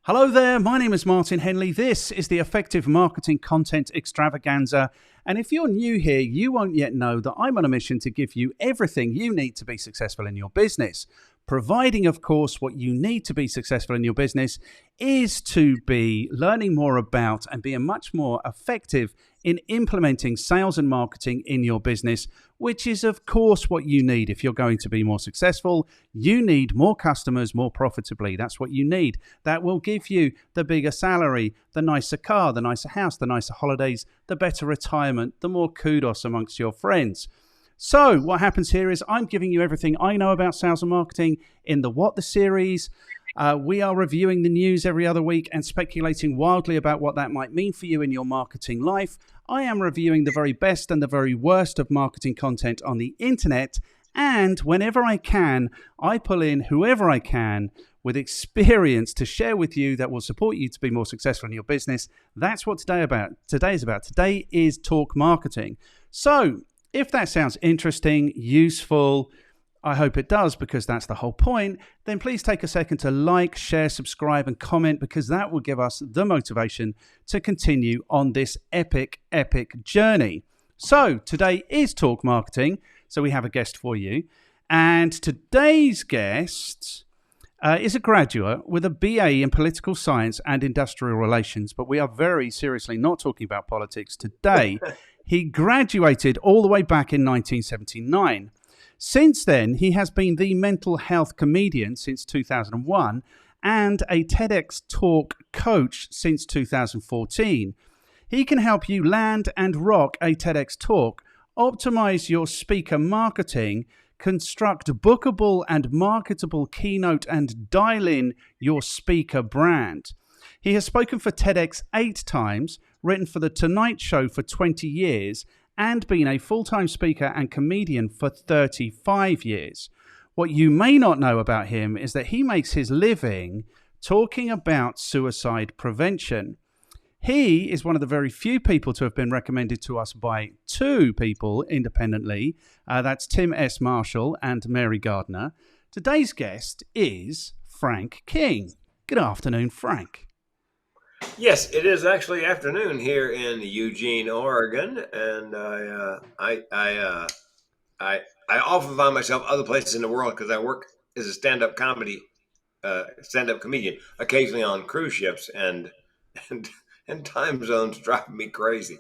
Hello there, my name is Martin Henley. This is the Effective Marketing Content Extravaganza. And if you're new here, you won't yet know that I'm on a mission to give you everything you need to be successful in your business. Providing, of course, what you need to be successful in your business is to be learning more about and being much more effective in implementing sales and marketing in your business, which is, of course, what you need. If you're going to be more successful, you need more customers more profitably. That's what you need. That will give you the bigger salary, the nicer car, the nicer house, the nicer holidays, the better retirement, the more kudos amongst your friends. So what happens here is I'm giving you everything I know about sales and marketing in the What the series. We are reviewing the news every other week and speculating wildly about what that might mean for you in your marketing life. I am reviewing the very best and the very worst of marketing content on the internet. And whenever I can, I pull in whoever I can with experience to share with you that will support you to be more successful in your business. That's what today is about. Today is talk marketing. So if that sounds interesting, useful, I hope it does, because that's the whole point, then please take a second to like, share, subscribe, and comment, because that will give us the motivation to continue on this epic journey. So today is talk marketing. So we have a guest for you. And today's guest is a graduate with a BA in political science and industrial relations. But we are very seriously not talking about politics today. He graduated all the way back in 1979. Since then, he has been the mental health comedian since 2001 and a TEDx talk coach since 2014. He can help you land and rock a TEDx talk, optimize your speaker marketing, construct bookable and marketable keynote, and dial in your speaker brand. He has spoken for TEDx 8 times, written for The Tonight Show for 20 years, and been a full-time speaker and comedian for 35 years. What you may not know about him is that he makes his living talking about suicide prevention. He is one of the very few people to have been recommended to us by 2 people independently. That's Tim S. Marshall and Mary Gardner. Today's guest is Frank King. Good afternoon, Frank. Yes, it is actually afternoon here in Eugene, Oregon, and I often find myself other places in the world because I work as a stand-up comedian, occasionally on cruise ships, and time zones drive me crazy.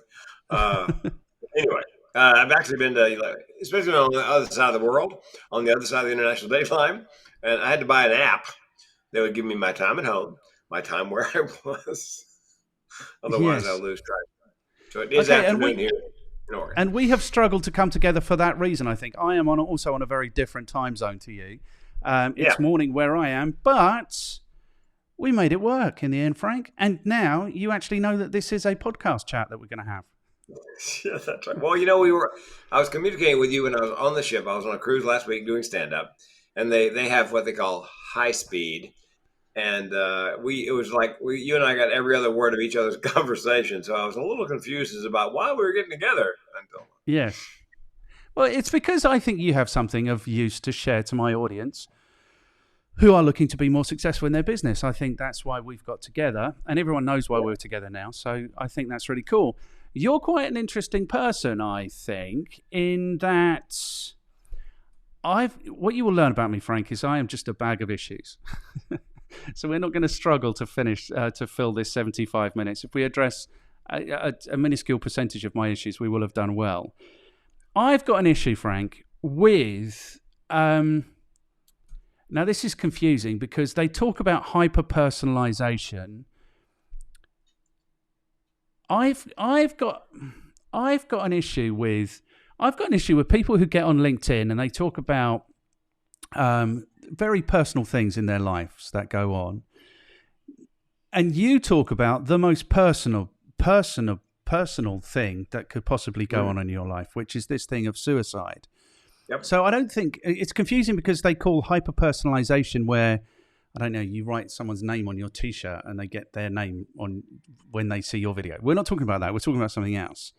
Anyway, I've actually been to, especially on the other side of the world, on the other side of the international daytime, and I had to buy an app that would give me my time at home, my time where I was. Otherwise, I'll lose track. So it is afternoon here in Oregon. And we have struggled to come together for that reason, I think. I am also on a very different time zone to you. It's morning where I am, but we made it work in the end, Frank. And now you actually know that this is a podcast chat that we're going to have. Yeah, that's right. Well, I was communicating with you when I was on the ship. I was on a cruise last week doing stand-up, and they have what they call high speed. And it was like you and I got every other word of each other's conversation. So I was a little confused as about why we were getting together. Yes. Well, it's because I think you have something of use to share to my audience who are looking to be more successful in their business. I think that's why we've got together, and everyone knows why we're together now. So I think that's really cool. You're quite an interesting person, I think, in that what you will learn about me, Frank, is I am just a bag of issues. So we're not going to struggle to fill this 75 minutes. If we address a minuscule percentage of my issues, we will have done well. I've got an issue, Frank, with... now, this is confusing because they talk about hyper-personalization. I've got an issue with people who get on LinkedIn and they talk about very personal things in their lives that go on, and you talk about the most personal thing that could possibly go on in your life, which is this thing of suicide. Yep. So I don't think it's confusing because they call hyper-personalization where, I don't know, you write someone's name on your T-shirt and they get their name on when they see your video. We're not talking about that. We're talking about something else.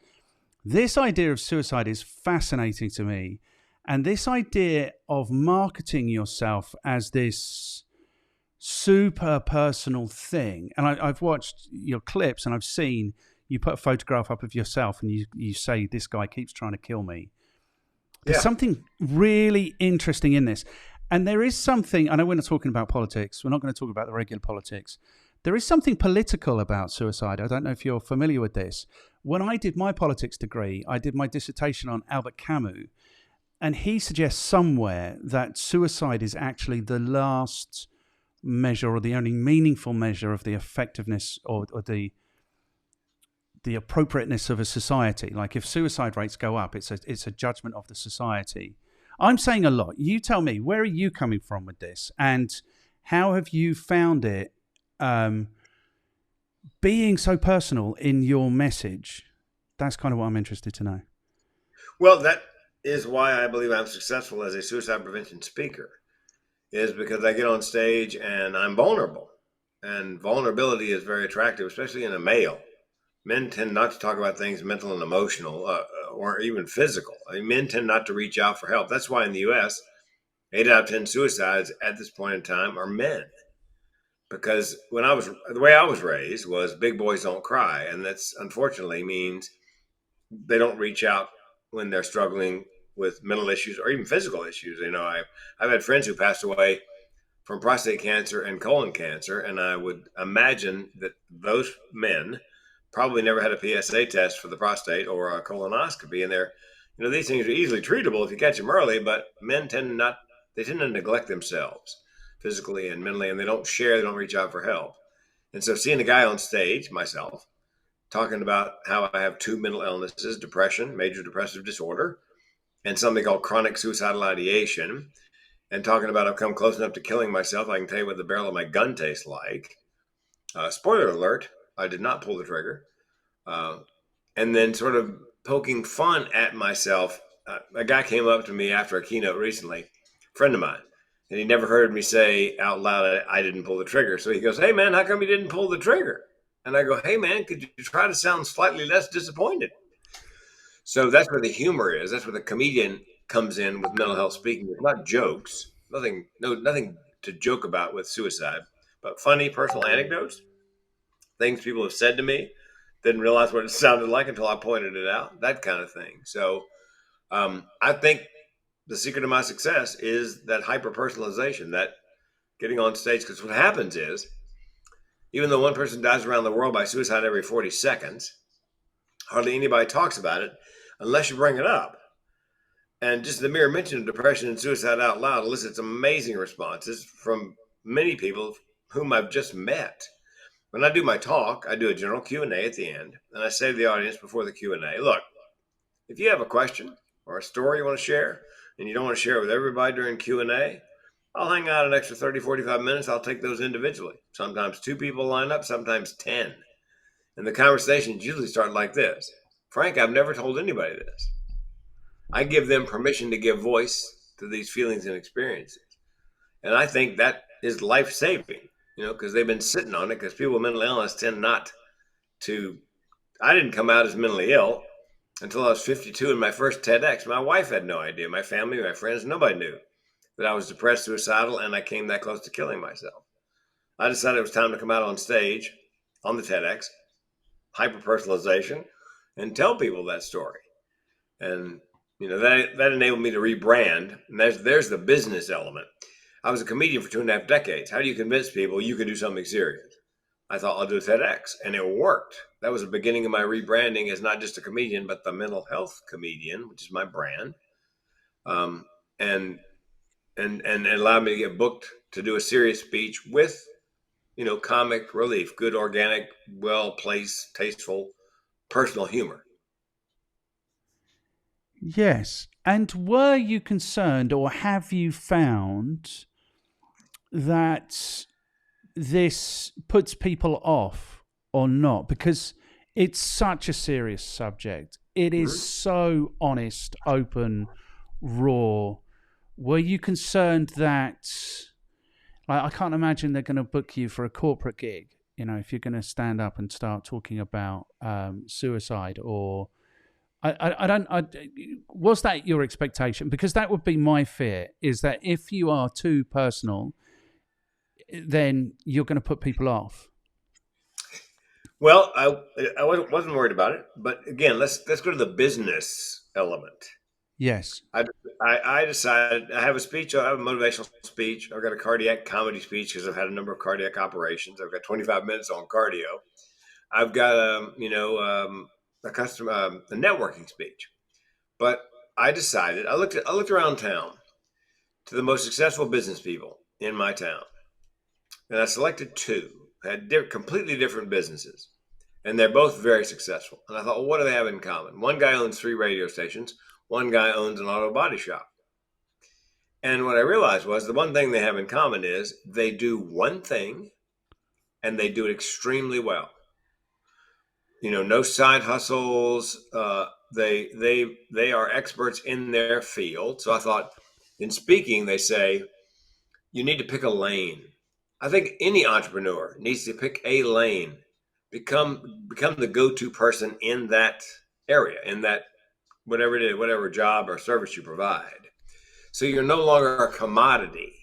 This idea of suicide is fascinating to me. And this idea of marketing yourself as this super personal thing. And I've watched your clips and I've seen you put a photograph up of yourself and you say, this guy keeps trying to kill me. There's something really interesting in this. And there is something, I know we're not talking about politics. We're not going to talk about the regular politics. There is something political about suicide. I don't know if you're familiar with this. When I did my politics degree, I did my dissertation on Albert Camus. And he suggests somewhere that suicide is actually the last measure or the only meaningful measure of the effectiveness or the appropriateness of a society. Like if suicide rates go up, it's a judgment of the society. I'm saying a lot. You tell me, where are you coming from with this? And how have you found it being so personal in your message? That's kind of what I'm interested to know. Well, that is why I believe I'm successful as a suicide prevention speaker, is because I get on stage and I'm vulnerable. And vulnerability is very attractive, especially in a male. Men tend not to talk about things mental and emotional or even physical. I mean, men tend not to reach out for help. That's why in the U.S., 8 out of 10 suicides at this point in time are men. Because the way I was raised was big boys don't cry. And that's unfortunately means they don't reach out when they're struggling with mental issues or even physical issues. You know, I've had friends who passed away from prostate cancer and colon cancer. And I would imagine that those men probably never had a PSA test for the prostate or a colonoscopy. And these things are easily treatable if you catch them early, but men tend to neglect themselves physically and mentally, and they don't reach out for help. And so seeing a guy on stage, myself, talking about how I have 2 mental illnesses, depression, major depressive disorder, and something called chronic suicidal ideation, and talking about I've come close enough to killing myself, I can tell you what the barrel of my gun tastes like. Spoiler alert, I did not pull the trigger. And then sort of poking fun at myself. A guy came up to me after a keynote recently, a friend of mine, and he never heard me say out loud, I didn't pull the trigger. So he goes, hey, man, how come you didn't pull the trigger? And I go, hey, man, could you try to sound slightly less disappointed? So that's where the humor is. That's where the comedian comes in with mental health speaking. It's not jokes, nothing to joke about with suicide, but funny personal anecdotes, things people have said to me, didn't realize what it sounded like until I pointed it out, that kind of thing. So I think the secret of my success is that hyper-personalization, that getting on stage, because what happens is, even though one person dies around the world by suicide every 40 seconds, hardly anybody talks about it unless you bring it up. And just the mere mention of depression and suicide out loud elicits amazing responses from many people whom I've just met. When I do my talk, I do a general Q&A at the end, and I say to the audience before the Q&A, look, if you have a question or a story you want to share, and you don't want to share it with everybody during Q&A, I'll hang out an extra 30, 45 minutes. I'll take those individually. Sometimes 2 people line up, sometimes 10. And the conversations usually start like this. Frank, I've never told anybody this. I give them permission to give voice to these feelings and experiences. And I think that is life-saving, because they've been sitting on it, because people with mental illness tend not to. I didn't come out as mentally ill until I was 52 in my first TEDx. My wife had no idea. My family, my friends, nobody knew that I was depressed, suicidal, and I came that close to killing myself. I decided it was time to come out on stage on the TEDx, hyper-personalization, and tell people that story. And that enabled me to rebrand. And there's the business element. I was a comedian for 2.5 decades. How do you convince people you can do something serious? I thought I'll do a TEDx, and it worked. That was the beginning of my rebranding as not just a comedian, but the mental health comedian, which is my brand, and it allowed me to get booked to do a serious speech with, comic relief, good, organic, well-placed, tasteful, personal humor. Yes. And were you concerned, or have you found that this puts people off or not? Because it's such a serious subject. It is so honest, open, raw. Were you concerned that, I can't imagine they're going to book you for a corporate gig, if you're going to stand up and start talking about suicide, or was that your expectation? Because that would be my fear, is that if you are too personal, then you're going to put people off. Well, I wasn't worried about it, but again, let's go to the business element. Yes. I decided I have a speech. I have a motivational speech. I've got a cardiac comedy speech because I've had a number of cardiac operations. I've got 25 minutes on cardio. I've got a customer a networking speech. But I decided I looked around town to the most successful business people in my town, and I selected two had completely different businesses, and they're both very successful. And I thought, well, what do they have in common? One guy owns 3 radio stations. One guy owns an auto body shop. And what I realized was the one thing they have in common is they do one thing and they do it extremely well. No side hustles. They are experts in their field. So I thought, in speaking, they say you need to pick a lane. I think any entrepreneur needs to pick a lane, become the go-to person in that area, in that whatever it is, whatever job or service you provide. So you're no longer a commodity.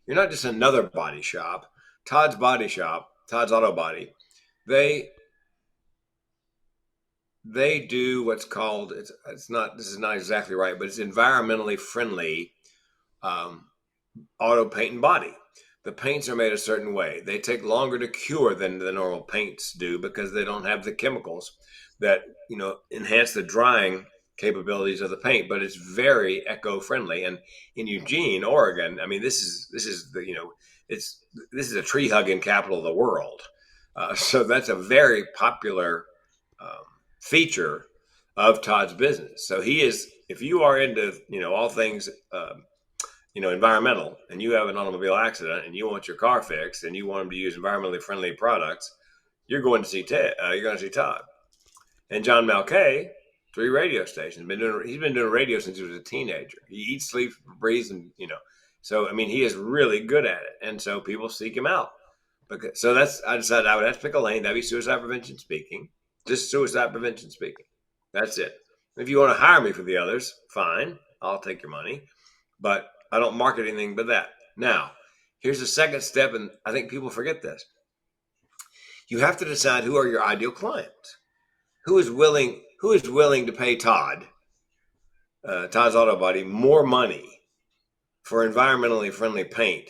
You're not just another body shop. Todd's Body Shop, Todd's Auto Body, they do what's called, it's not, this is not exactly right, but it's environmentally friendly auto paint and body. The paints are made a certain way. They take longer to cure than the normal paints do because they don't have the chemicals that enhance the drying capabilities of the paint, but it's very eco-friendly. And in Eugene, Oregon, I mean, this is a tree hugging capital of the world. So that's a very popular feature of Todd's business. So he is, if you are into all things environmental, and you have an automobile accident and you want your car fixed and you want them to use environmentally friendly products, you're going to see Todd. And John Malkay, 3 radio stations. He's been doing radio since he was a teenager. He eats, sleeps, breathes, and So I mean, he is really good at it, and so people seek him out. So I decided I would have to pick a lane. That'd be suicide prevention speaking, just suicide prevention speaking. That's it. If you want to hire me for the others, fine, I'll take your money, but I don't market anything but that. Now, here's the second step, and I think people forget this. You have to decide who are your ideal clients. Who is willing to pay Todd's Auto Body, more money for environmentally friendly paint?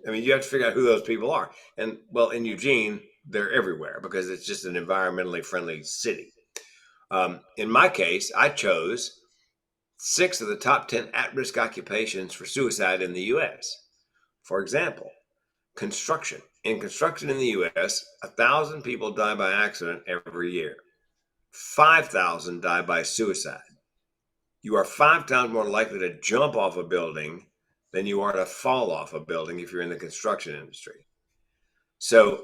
I mean, you have to figure out who those people are. And, well, in Eugene, they're everywhere because it's just an environmentally friendly city. In my case, I chose 6 of the top 10 at-risk occupations for suicide in the U.S. For example, construction. In construction in the U.S., 1,000 people die by accident every year. 5,000 die by suicide. You are 5 times more likely to jump off a building than you are to fall off a building if you're in the construction industry. So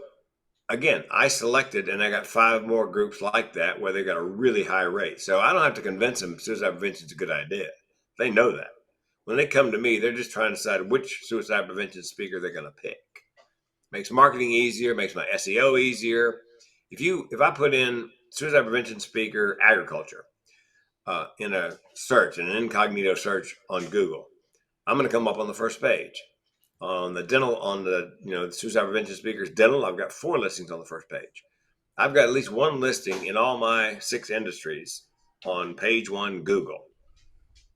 again, I selected, and I got 5 more groups like that where they got a really high rate. So I don't have to convince them suicide prevention is a good idea. They know that. When they come to me, they're just trying to decide which suicide prevention speaker they're going to pick. Makes marketing easier, makes my SEO easier. If I put in suicide prevention speaker agriculture in a search, in an incognito search on Google, I'm going to come up on the first page. On the suicide prevention speakers dental, I've got 4 listings on the first page. I've got at least 1 listing in all my 6 industries on page 1 Google,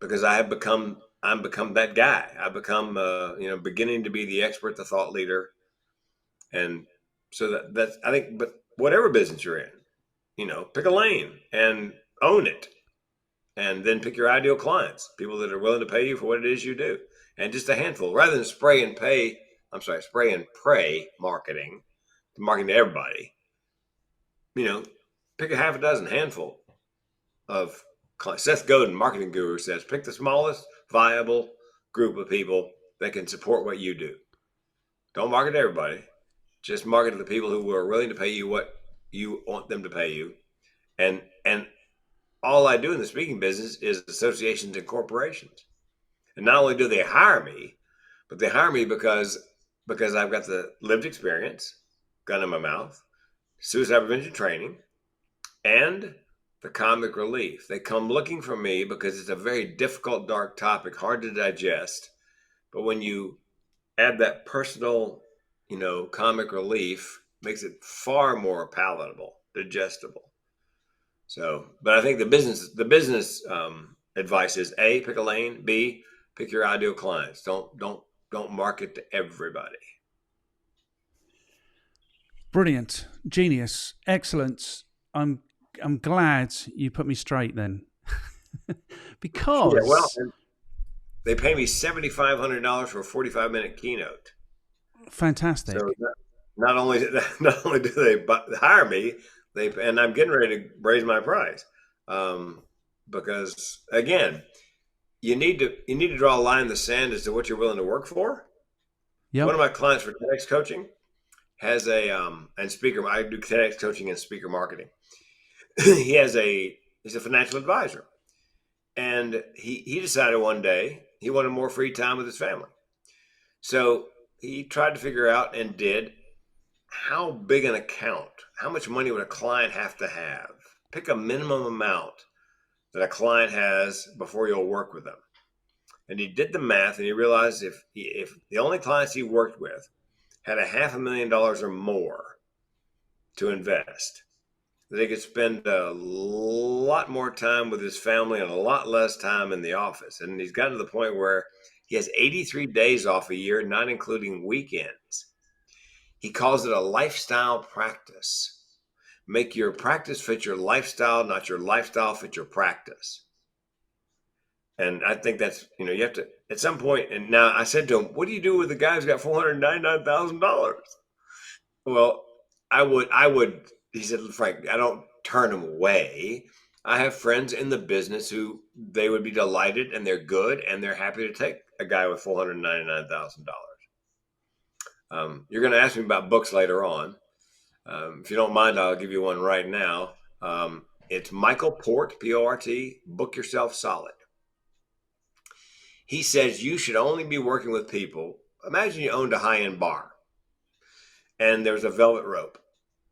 because I'm become that guy. I've become beginning to be the expert, the thought leader, and so that's I think. But whatever business you're in, pick a lane and own it, and then pick your ideal clients, people that are willing to pay you for what it is you do. And just a handful, rather than spray and pray marketing to everybody, pick a half a dozen handful of clients. Seth Godin, marketing guru, says, pick the smallest viable group of people that can support what you do. Don't market to everybody. Just market to the people who are willing to pay you what you want them to pay you. And all I do in the speaking business is associations and corporations. And not only do they hire me, but they hire me because I've got the lived experience, gun in my mouth, suicide prevention training, and the comic relief. They come looking for me because it's a very difficult, dark topic, hard to digest. But when you add that personal comic relief makes it far more palatable, digestible. So, but I think the business advice is A, pick a lane. B, pick your ideal clients. Don't market to everybody. Brilliant, genius, excellent. I'm glad you put me straight then, Yeah, well, because they pay me $7,500 for a 45-minute keynote. So fantastic. not only not only do they hire me, and I'm getting ready to raise my price, um, because again, you need to draw a line in the sand as to what you're willing to work for. One Yep. of my clients for TEDx coaching has a and speaker. I do TEDx coaching and speaker marketing. He's a financial advisor, and he decided one day he wanted more free time with his family. So he tried to figure out and did how big an account, how much money would a client have to have? Pick a minimum amount that a client has before you'll work with them. And he did the math and he realized if the only clients he worked with had $500,000 or more to invest, that he could spend a lot more time with his family and a lot less time in the office. And he's gotten to the point where he has 83 days off a year, not including weekends. He calls it a lifestyle practice. Make your practice fit your lifestyle, not your lifestyle fit your practice. And I think that's, you have to, at some point, and now I said to him, what do you do with the guy who's got $499,000? Well, he said, Frank, I don't turn them away. I have friends in the business who they would be delighted and they're good and they're happy to take a guy with $499,000. You're going to ask me about books later on. If you don't mind, I'll give you one right now. It's Michael Port, P-O-R-T, Book Yourself Solid. He says you should only be working with people. Imagine you owned a high-end bar and there's a velvet rope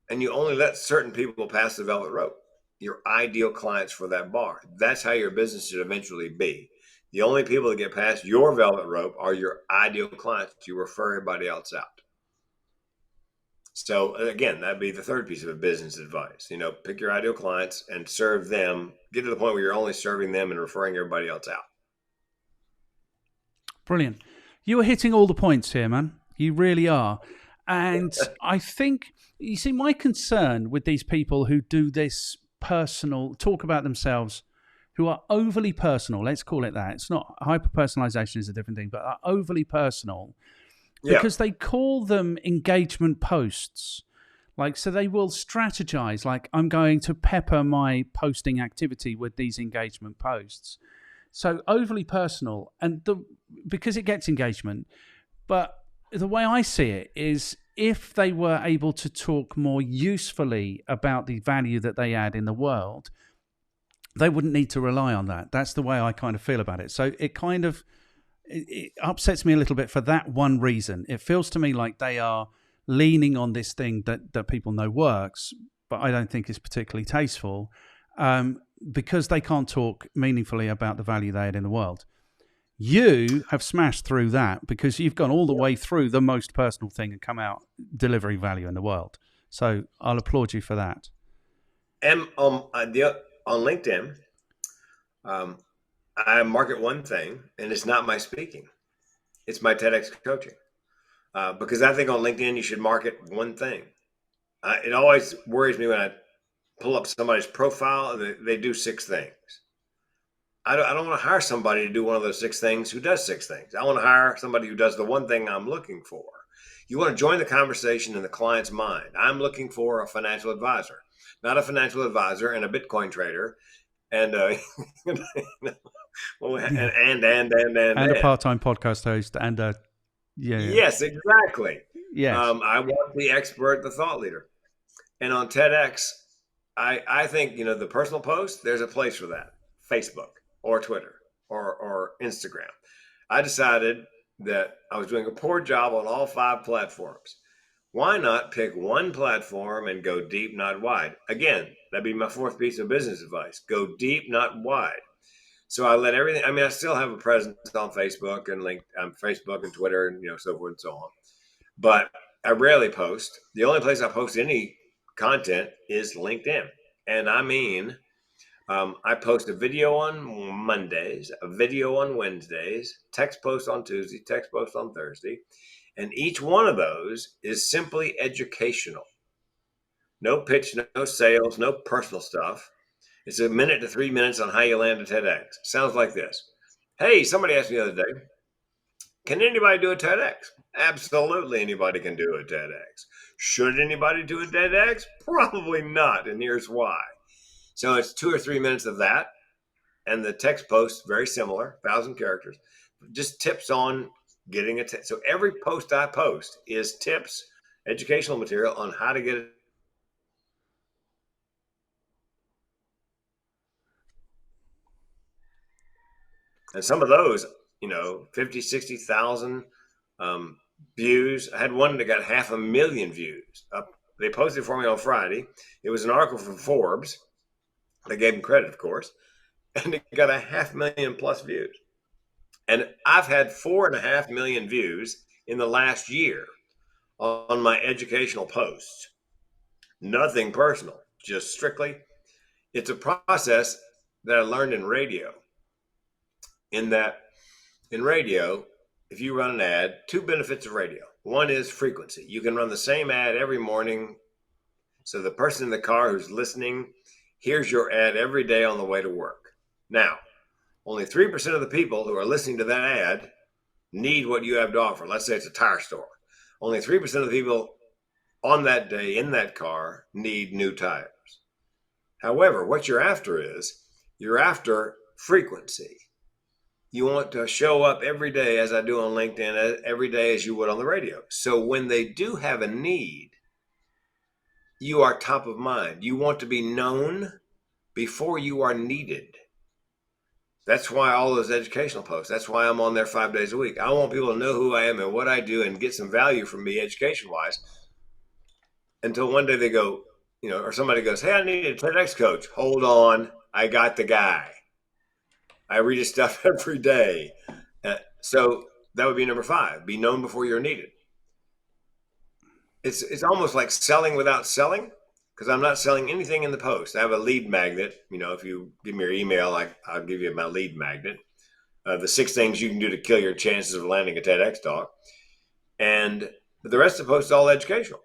and you only let certain people pass the velvet rope. Your ideal clients for that bar. That's how your business should eventually be. The only people that get past your velvet rope are your ideal clients. You refer everybody else out. So again, that'd be the third piece of business advice. Pick your ideal clients and serve them. Get to the point where you're only serving them and referring everybody else out. Brilliant. You are hitting all the points here, man. You really are. And I think, you see, my concern with these people who do this personal, talk about themselves, who are overly personal, let's call it that. It's not, hyper-personalization is a different thing, but are overly personal because they call them engagement posts. So they will strategize, I'm going to pepper my posting activity with these engagement posts. So overly personal, and because it gets engagement. But the way I see it is, if they were able to talk more usefully about the value that they add in the world, they wouldn't need to rely on that. That's the way I kind of feel about it. So it upsets me a little bit for that one reason. It feels to me like they are leaning on this thing that people know works, but I don't think is particularly tasteful, because they can't talk meaningfully about the value they add in the world. You have smashed through that because you've gone all the way through the most personal thing and come out delivering value in the world. So I'll applaud you for that. And on LinkedIn, I market one thing, and it's not my speaking. It's my TEDx coaching. Because I think on LinkedIn, you should market one thing. It always worries me when I pull up somebody's profile and they do 6 things. I don't want to hire somebody to do one of those 6 things who does 6 things. I want to hire somebody who does the one thing I'm looking for. You want to join the conversation in the client's mind. I'm looking for a financial advisor, not a financial advisor and a Bitcoin trader, and and a part-time podcast host, and yes, exactly. Yes. I want the expert, the thought leader. And on TEDx, I think the personal post, there's a place for that. Facebook or Twitter or Instagram. I decided that I was doing a poor job on all 5 platforms. Why not pick one platform and go deep, not wide? Again, that'd be my 4th piece of business advice. Go deep, not wide. So I let everything. I still have a presence on Facebook and Facebook and Twitter and so forth and so on. But I rarely post. The only place I post any content is LinkedIn. And I mean, I post a video on Mondays, a video on Wednesdays, text post on Tuesday, text post on Thursday. And each one of those is simply educational. No pitch, no sales, no personal stuff. It's a minute to 3 minutes on how you land a TEDx. Sounds like this. Hey, somebody asked me the other day, can anybody do a TEDx? Absolutely anybody can do a TEDx. Should anybody do a TEDx? Probably not, and here's why. So it's 2 or 3 minutes of that, and the text post, very similar, 1,000 characters, just tips on getting a so every post I post is tips, educational material on how to get it. And some of those, 50, 60,000 views. I had one that got 500,000 views. They posted for me on Friday. It was an article from Forbes. They gave them credit, of course. And it got 500,000 plus views. And I've had 4.5 million views in the last year on my educational posts. Nothing personal, just strictly. It's a process that I learned in radio. In that, in radio, if you run an ad, 2 benefits of radio. One is frequency. You can run the same ad every morning. So the person in the car who's listening hears your ad every day on the way to work. Now, only 3% of the people who are listening to that ad need what you have to offer. Let's say it's a tire store. Only 3% of the people on that day in that car need new tires. However, what you're after is, you're after frequency. You want to show up every day, as I do on LinkedIn, every day as you would on the radio. So when they do have a need, you are top of mind. You want to be known before you are needed. That's why all those educational posts, that's why I'm on there 5 days a week. I want people to know who I am and what I do and get some value from me education-wise, until one day they go, or somebody goes, hey, I need a TEDx coach. Hold on, I got the guy. I read his stuff every day. So that would be number 5, be known before you're needed. It's almost like selling without selling, because I'm not selling anything in the post. I have a lead magnet. If you give me your email, I'll give you my lead magnet. The 6 things you can do to kill your chances of landing a TEDx talk. And the rest of the post is all educational.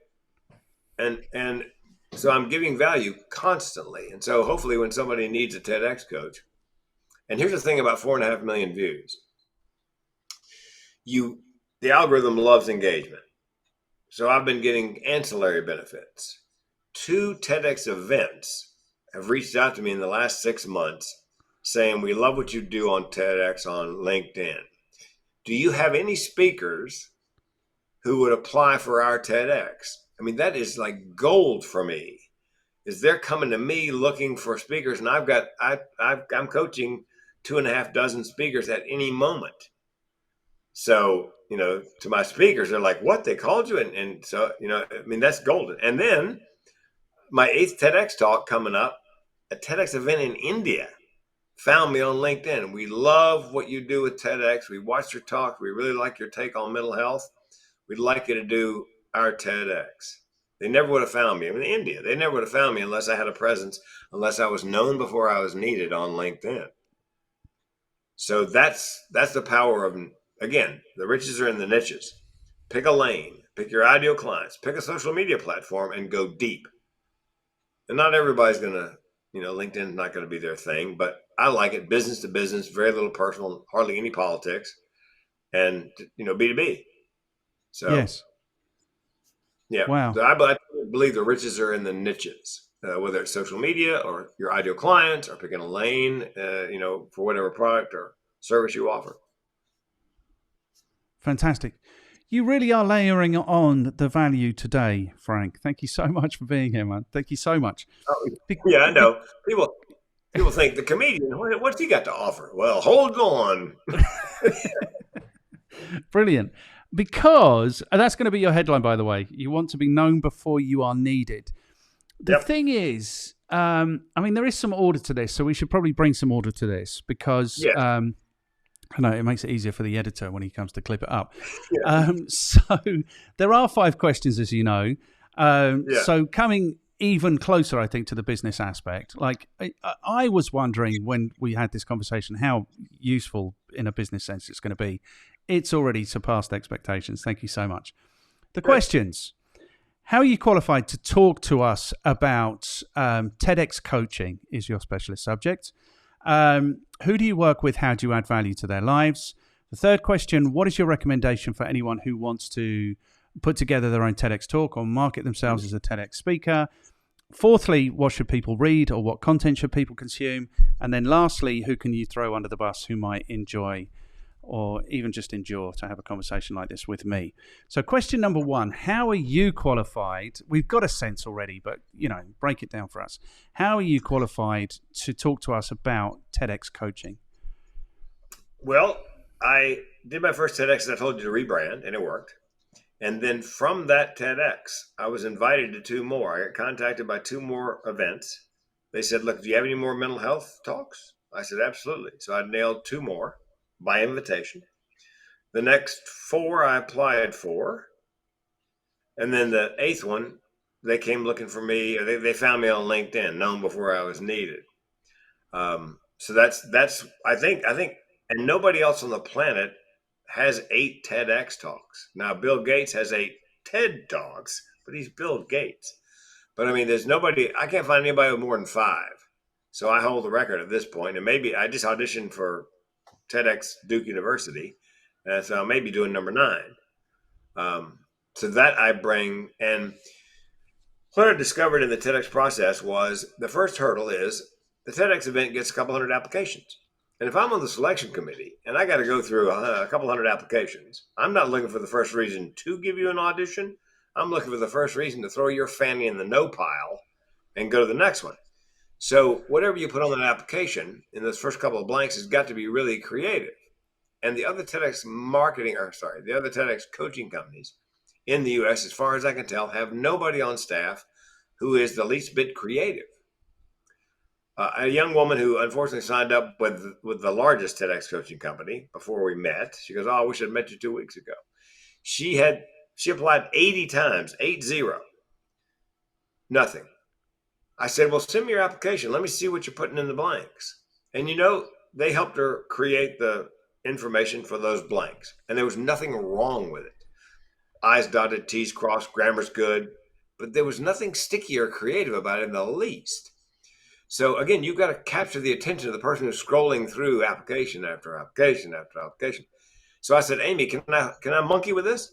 And so I'm giving value constantly. And so hopefully when somebody needs a TEDx coach, and here's the thing about 4.5 million views, the algorithm loves engagement. So I've been getting ancillary benefits. 2 TEDx events have reached out to me in the last 6 months saying, we love what you do on TEDx on LinkedIn. Do you have any speakers who would apply for our TEDx? I mean, that is like gold for me. Is they're coming to me looking for speakers, and I'm coaching 2.5 dozen speakers at any moment. So, to my speakers, they're like, what, they called you? And so, that's golden. And then my 8th TEDx talk coming up, a TEDx event in India, found me on LinkedIn. We love what you do with TEDx. We watched your talk. We really like your take on mental health. We'd like you to do our TEDx. They never would have found me. In India, they never would have found me unless I had a presence, unless I was known before I was needed on LinkedIn. So that's the power of, again, the riches are in the niches. Pick a lane, pick your ideal clients, pick a social media platform, and go deep. And not everybody's going to, LinkedIn's not going to be their thing, but I like it. Business to business, very little personal, hardly any politics, and, B2B. So, yes. Yeah. Wow. So I believe the riches are in the niches, whether it's social media or your ideal clients or picking a lane, for whatever product or service you offer. Fantastic. You really are layering on the value today, Frank. Thank you so much for being here, man. Thank you so much. Oh, yeah, I know. People think the comedian, what's he got to offer? Well, hold on. Brilliant. Because, and that's going to be your headline, by the way. You want to be known before you are needed. The thing is, there is some order to this, so we should probably bring some order to this because I know it makes it easier for the editor when he comes to clip it up. Yeah. So there are 5 questions, as you know. Yeah. So coming even closer, I think, to the business aspect. Like I was wondering when we had this conversation how useful in a business sense it's going to be. It's already surpassed expectations. Thank you so much. The Great. questions. How are you qualified to talk to us about TEDx coaching is your specialist subject. Who do you work with? How do you add value to their lives? The third question, what is your recommendation for anyone who wants to put together their own TEDx talk or market themselves as a TEDx speaker? Fourthly, what should people read or what content should people consume? And then lastly, who can you throw under the bus who might enjoy or even just endure to have a conversation like this with me? So question number 1, how are you qualified? We've got a sense already, but, break it down for us. How are you qualified to talk to us about TEDx coaching? Well, I did my first TEDx, as I told you, to rebrand, and it worked. And then from that TEDx, I was invited to 2 more. I got contacted by 2 more events. They said, look, do you have any more mental health talks? I said, absolutely. So I nailed 2 more by invitation. The next 4 I applied for. And then the 8th one, they came looking for me. Or they found me on LinkedIn, known before I was needed. So that's I think, and nobody else on the planet has 8 TEDx talks. Now, Bill Gates has 8 TED talks, but he's Bill Gates. But I mean, there's nobody, I can't find anybody with more than 5. So I hold the record at this point. And maybe I just auditioned for TEDx Duke University. And so I may be doing number 9. So that I bring. And what I discovered in the TEDx process was the first hurdle is the TEDx event gets a couple hundred applications. And if I'm on the selection committee and I got to go through a couple hundred applications, I'm not looking for the first reason to give you an audition. I'm looking for the first reason to throw your fanny in the no pile and go to the next one. So whatever you put on that application in those first couple of blanks has got to be really creative. And the other TEDx the other TEDx coaching companies in the US, as far as I can tell, have nobody on staff who is the least bit creative. A young woman who unfortunately signed up with the largest TEDx coaching company before we met. She goes, "Oh, I wish I'd met you 2 weeks ago." She applied 80 times, 80, nothing. I said, "Well, send me your application. Let me see what you're putting in the blanks." And they helped her create the information for those blanks, and there was nothing wrong with it. I's dotted, T's crossed, grammar's good, but there was nothing sticky or creative about it in the least. So again, you've got to capture the attention of the person who's scrolling through application after application after application. So I said, "Amy, can I monkey with this?"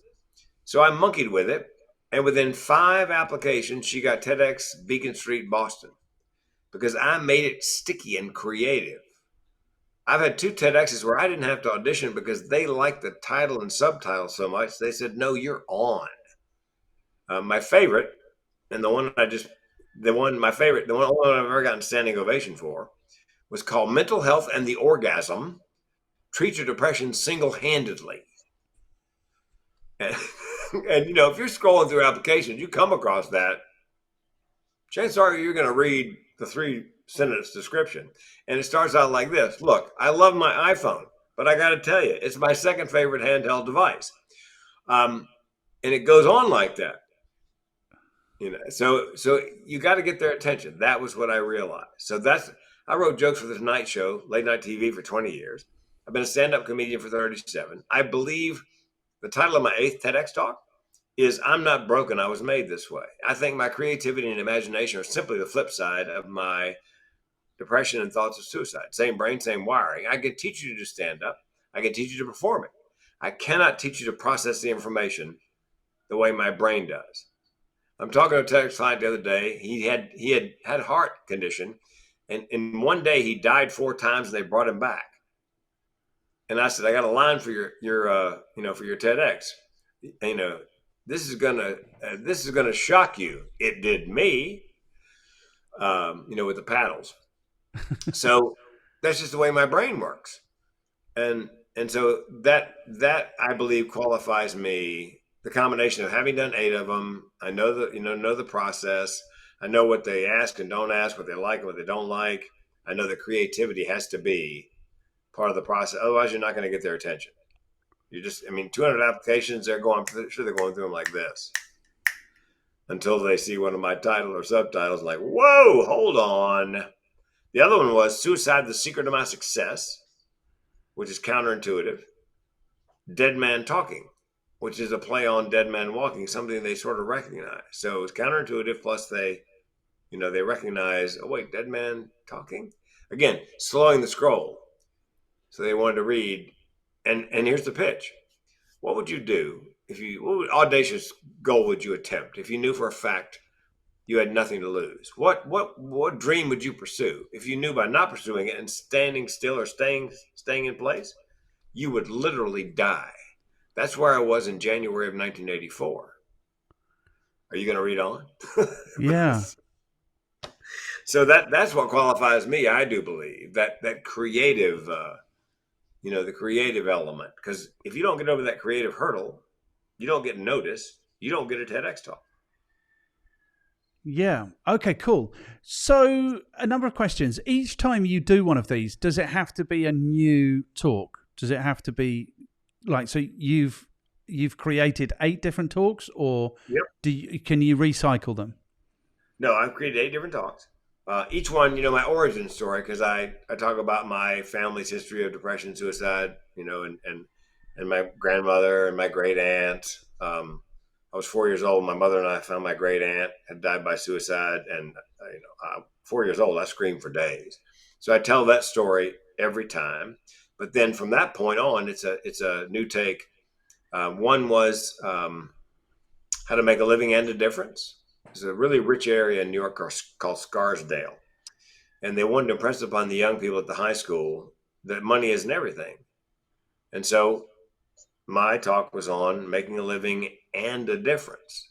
So I monkeyed with it, and within 5 applications, she got TEDx Beacon Street, Boston, because I made it sticky and creative. I've had 2 TEDx's where I didn't have to audition because they liked the title and subtitle so much. They said, "No, you're on." My favorite, and the one I've ever gotten standing ovation for, was called "Mental Health and the Orgasm: Treat Your Depression Single-Handedly." And, and if you're scrolling through applications, you come across that, chances are you're going to read the 3-sentence description. And it starts out like this: "Look, I love my iPhone, but I got to tell you, it's my second favorite handheld device." And it goes on like that. So you got to get their attention. That was what I realized. So I wrote jokes for the Tonight Show, late night TV, for 20 years. I've been a stand-up comedian for 37. I believe the title of my 8th TEDx talk is "I'm Not Broken, I Was Made This Way." I think my creativity and imagination are simply the flip side of my depression and thoughts of suicide. Same brain, same wiring. I can teach you to do stand-up. I can teach you to perform it. I cannot teach you to process the information the way my brain does. I'm talking to a TEDx client the other day. He had heart condition, and in one day he died 4 times, and they brought him back. And I said, "I got a line for your for your TEDx. This is gonna shock you. It did me. With the paddles." So that's just the way my brain works, and so that I believe qualifies me. The combination of having done 8 of them, I know the process. I know what they ask and don't ask, what they like and what they don't like. I know that creativity has to be part of the process. Otherwise, you're not going to get their attention. You just, I mean, 200 applications, they're going through them like this until they see one of my title or subtitles, like, whoa, hold on. The other one was Suicide, the Secret of My Success, which is counterintuitive. Dead Man Talking, which is a play on Dead Man Walking, something they sort of recognize. So it's counterintuitive, plus they recognize, oh, wait, Dead Man Talking? Again, slowing the scroll. So they wanted to read. And here's the pitch. What would you do what audacious goal would you attempt if you knew for a fact you had nothing to lose? What dream would you pursue if you knew by not pursuing it and standing still or staying in place, you would literally die? That's where I was in January of 1984. Are you going to read on? Yeah. So that's what qualifies me. I do believe that creative, the creative element. Because if you don't get over that creative hurdle, you don't get noticed. You don't get a TEDx talk. Yeah. Okay, cool. So a number of questions. Each time you do one of these, does it have to be a new talk? Does it have to be like, so you've created 8 different talks, or Yep. Can you recycle them? No, I've created 8 different talks. Each one, my origin story, because I talk about my family's history of depression, suicide, and my grandmother and my great aunt. I was 4 years old. My mother and I found my great aunt had died by suicide, and 4 years old, I screamed for days. So I tell that story every time. But then from that point on, it's a new take. One was how to make a living and a difference. It's a really rich area in New York called Scarsdale. And they wanted to impress upon the young people at the high school that money isn't everything. And so my talk was on making a living and a difference.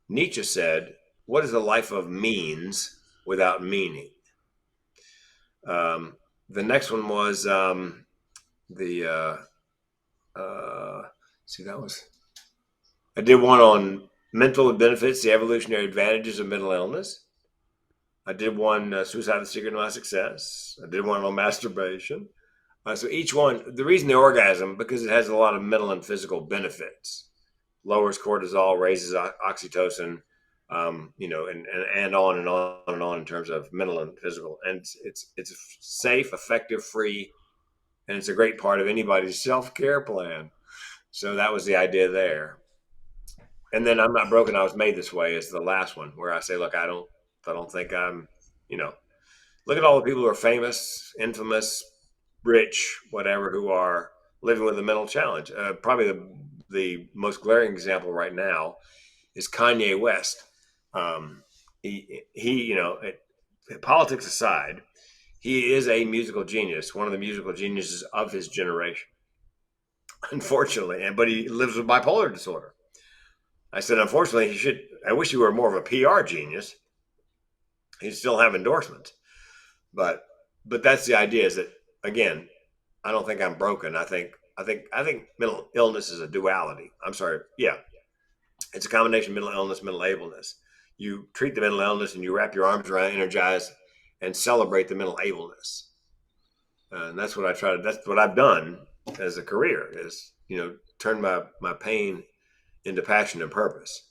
Nietzsche said, what is a life of means without meaning? The next one was I did one on mental benefits, the evolutionary advantages of mental illness. I did one, Suicide, the Secret of My Success. I did one on masturbation. So each one, the reason the orgasm, because it has a lot of mental and physical benefits. Lowers cortisol, raises oxytocin, and on and on and on in terms of mental and physical. And it's safe, effective, free, and it's a great part of anybody's self-care plan. So that was the idea there. And then I'm Not Broken, I Was Made This Way is the last one, where I say, look, I don't think I'm, look at all the people who are famous, infamous, rich, whatever, who are living with a mental challenge. Probably the most glaring example right now is Kanye West. Politics aside, he is a musical genius, one of the musical geniuses of his generation, unfortunately. But he lives with bipolar disorder. I said, unfortunately, I wish he were more of a PR genius. He'd still have endorsements. But that's the idea, is that, again, I don't think I'm broken. I think mental illness is a duality. I'm sorry. Yeah. It's a combination of mental illness, mental ableness. You treat the mental illness and you wrap your arms around, energize, and celebrate the mental ableness. And that's what that's what I've done as a career, is, turn my pain into passion and purpose.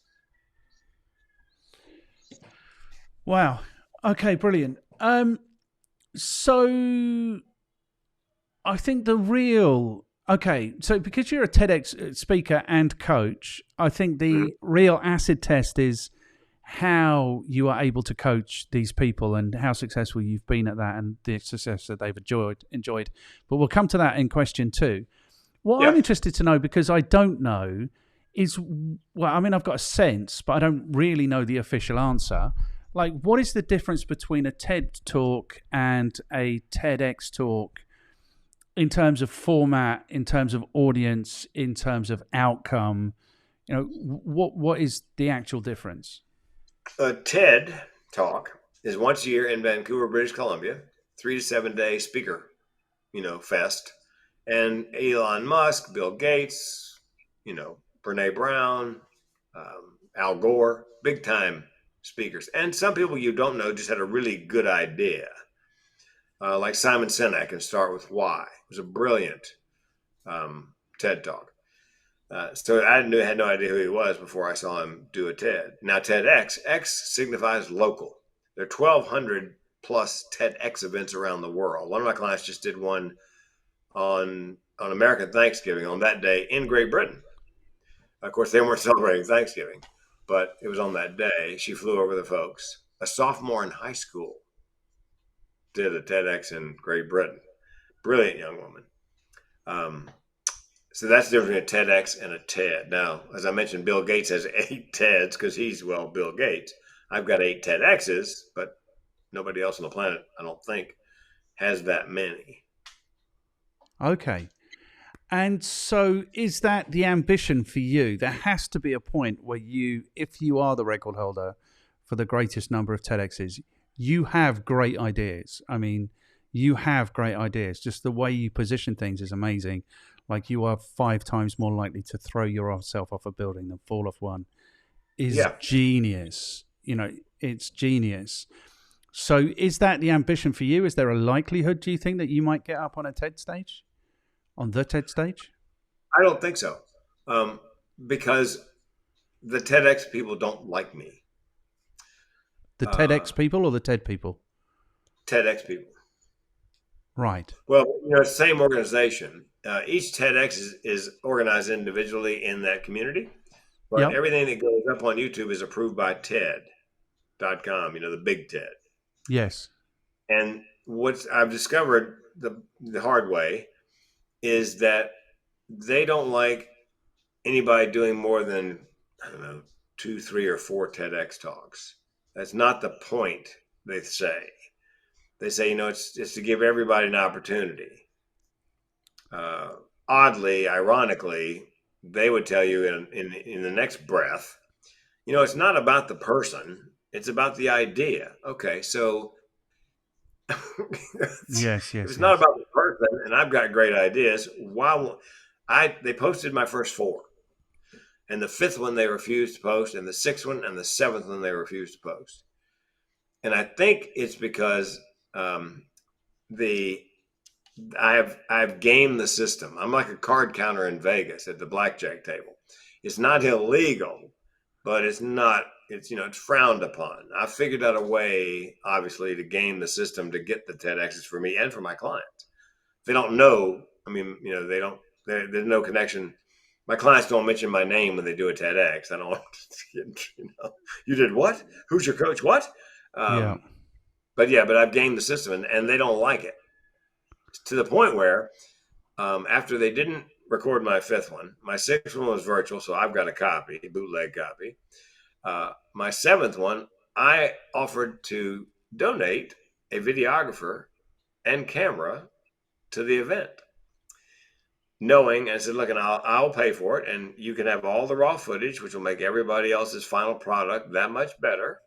Wow. Okay, brilliant. So I think so because you're a TEDx speaker and coach, I think the real acid test is how you are able to coach these people and how successful you've been at that and the success that they've enjoyed. But we'll come to that in question 2. What I'm interested to know, because I don't know, is, I've got a sense, but I don't really know the official answer. Like, what is the difference between a TED talk and a TEDx talk in terms of format, in terms of audience, in terms of outcome? What is the actual difference? A TED talk is once a year in Vancouver, British Columbia, 3 to 7 day speaker, fest. And Elon Musk, Bill Gates, Brene Brown, Al Gore, big time speakers. And some people you don't know just had a really good idea. like Simon Sinek and Start With Why. It was a brilliant TED Talk. So I had no idea who he was before I saw him do a TED. Now TEDx, X signifies local. There are 1,200 plus TEDx events around the world. One of my clients just did one on American Thanksgiving on that day in Great Britain. Of course, they weren't celebrating Thanksgiving, but it was on that day. She flew over the folks. A sophomore in high school did a TEDx in Great Britain. Brilliant young woman. So that's the difference between a TEDx and a TED. Now, as I mentioned, Bill Gates has 8 TEDs because he's, well, Bill Gates. I've got 8 TEDx's, but nobody else on the planet, I don't think, has that many. Okay. And so is that the ambition for you? There has to be a point where you, if you are the record holder for the greatest number of TEDx's, you have great ideas. I mean, you have great ideas. Just the way you position things is amazing. Like you are 5 times more likely to throw yourself off a building than fall off one is genius. You know, it's genius. So is that the ambition for you? Is there a likelihood, do you think, that you might get up on a TED stage? On the TED stage? I don't think so. Because the TEDx people don't like me. The TEDx people or the TED people? TEDx people. Right. Well, you know, same organization. Each TEDx is organized individually in that community, but everything that goes up on YouTube is approved by TED.com, you know, the big TED. Yes. And what I've discovered the hard way is that they don't like anybody doing more than, I don't know, 2, 3, or 4 TEDx talks. That's not the point, they say. They say, you know, it's to give everybody an opportunity. Oddly, ironically, they would tell you in the next breath, you know, it's not about the person, it's about the idea. Okay, so it's not about the person, and I've got great ideas. They posted my first 4, and the 5th one they refused to post, and the 6th one and the 7th one they refused to post. And I think it's because I've gamed the system. I'm like a card counter in Vegas at the blackjack table. It's not illegal, but it's frowned upon. I figured out a way, obviously, to game the system to get the TEDx's for me and for my clients. They don't know. I mean, you know, there's no connection. My clients don't mention my name when they do a TEDx. I don't, you know, you did what? Who's your coach? What? But I've gamed the system and they don't like it. To the point where after they didn't record my 5th one, my 6th one was virtual, so I've got a bootleg copy. My 7th one, I offered to donate a videographer and camera to the event, knowing, and I said, look, and I'll pay for it, and you can have all the raw footage, which will make everybody else's final product that much better.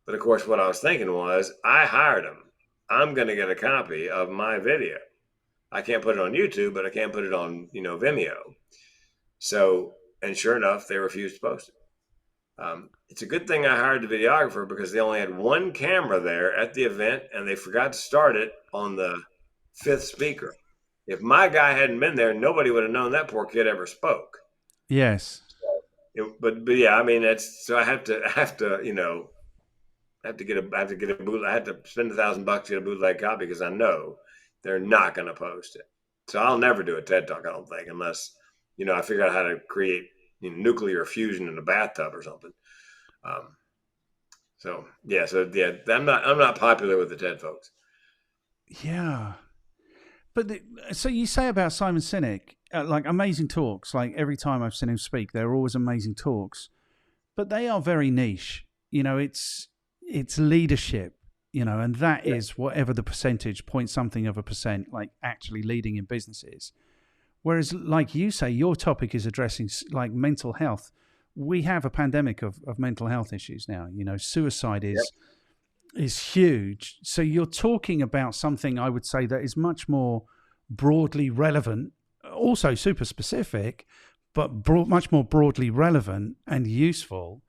But of course, what I was thinking was, I hired them. I'm going to get a copy of my video. I can't put it on YouTube, but I can put it on, you know, Vimeo. So, and sure enough, they refused to post it. It's a good thing I hired the videographer because they only had 1 camera there at the event, and they forgot to start it on the 5th speaker. If my guy hadn't been there, nobody would have known that poor kid ever spoke. Yes. But yeah, I mean, so I have to, you know, I have to get a boot. I had to spend $1,000 to get a bootleg copy because I know they're not going to post it. So I'll never do a TED Talk, I don't think, unless, you know, I figure out how to create, you know, nuclear fusion in a bathtub or something. I'm not popular with the TED folks. Yeah, but so you say about Simon Sinek, like amazing talks. Like every time I've seen him speak, they're always amazing talks, but they are very niche. You know, it's leadership. You know, and that is whatever the percentage, point something of a percent, like actually leading in businesses. Whereas, like you say, your topic is addressing like mental health. We have a pandemic of mental health issues now. You know, suicide is huge. So you're talking about something, I would say, that is much more broadly relevant, also super specific, but much more broadly relevant and useful.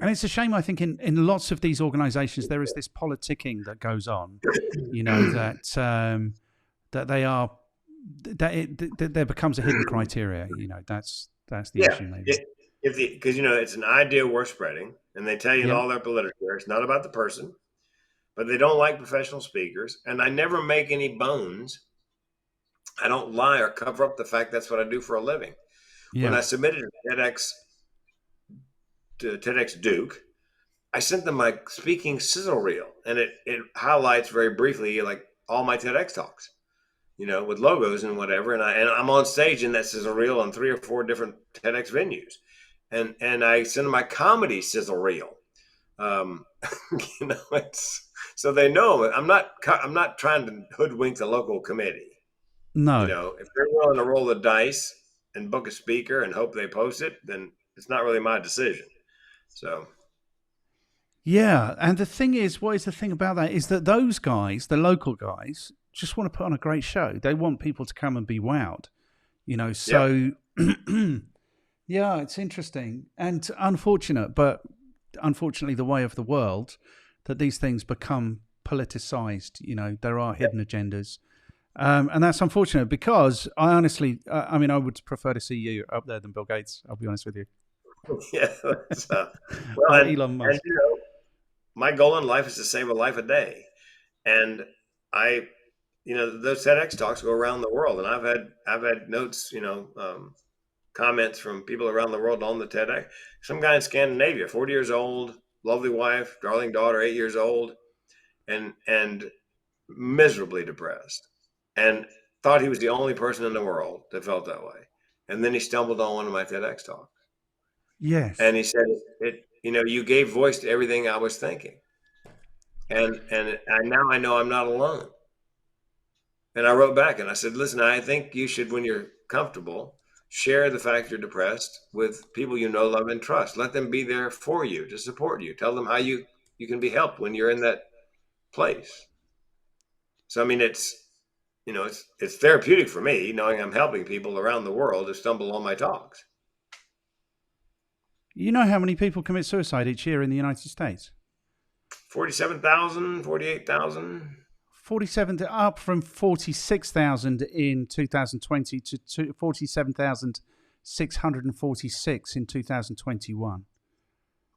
And it's a shame, I think, in lots of these organizations, there is this politicking that goes on, that they are, that there becomes a hidden criteria. That's the Yeah, issue, maybe. because it's an idea worth spreading, and they tell you in Yep. all their literature it's not about the person, but they don't like professional speakers, and I never make any bones. I don't lie or cover up the fact that's what I do for a living. When Yeah. I submitted to TEDx Duke, I sent them my speaking sizzle reel, and it highlights very briefly like all my TEDx talks, with logos and whatever. And I'm on stage in that sizzle reel on 3 or 4 different TEDx venues, and I send them my comedy sizzle reel. Um, it's so they know I'm not trying to hoodwink the local committee. No. If they're willing to roll the dice and book a speaker and hope they post it, then it's not really my decision. So Yeah, and the thing is, what is the thing about that is that those guys, the local guys, just want to put on a great show. They want people to come and be wowed, yeah, So, yeah, it's interesting and unfortunate, but unfortunately, the way of the world that these things become politicized. There are yeah, hidden agendas, and that's unfortunate because I honestly, I would prefer to see you up there than Bill Gates. I'll be honest with you, yeah. Well, or and Elon and Musk. my goal in life is to save a life a day, and I, those TEDx talks go around the world, and I've had notes, comments from people around the world on the TEDx. Some guy in Scandinavia, 40 years old, lovely wife, darling daughter, 8 years old, and miserably depressed, and thought he was the only person in the world that felt that way. And then he stumbled on one of my TEDx talks, Yes. and he said, you gave voice to everything I was thinking, and now I know I'm not alone. And I wrote back and I said, listen, I think you should, when you're comfortable, share the fact you're depressed with people you know, love, and trust. Let them be there for you to support you. Tell them how you can be helped when you're in that place. So I mean, it's therapeutic for me knowing I'm helping people around the world who stumble on my talks. You know how many people commit suicide each year in the United States? 47,000, 48,000. 47, up from 46,000 in 2020 to 47,646 in 2021.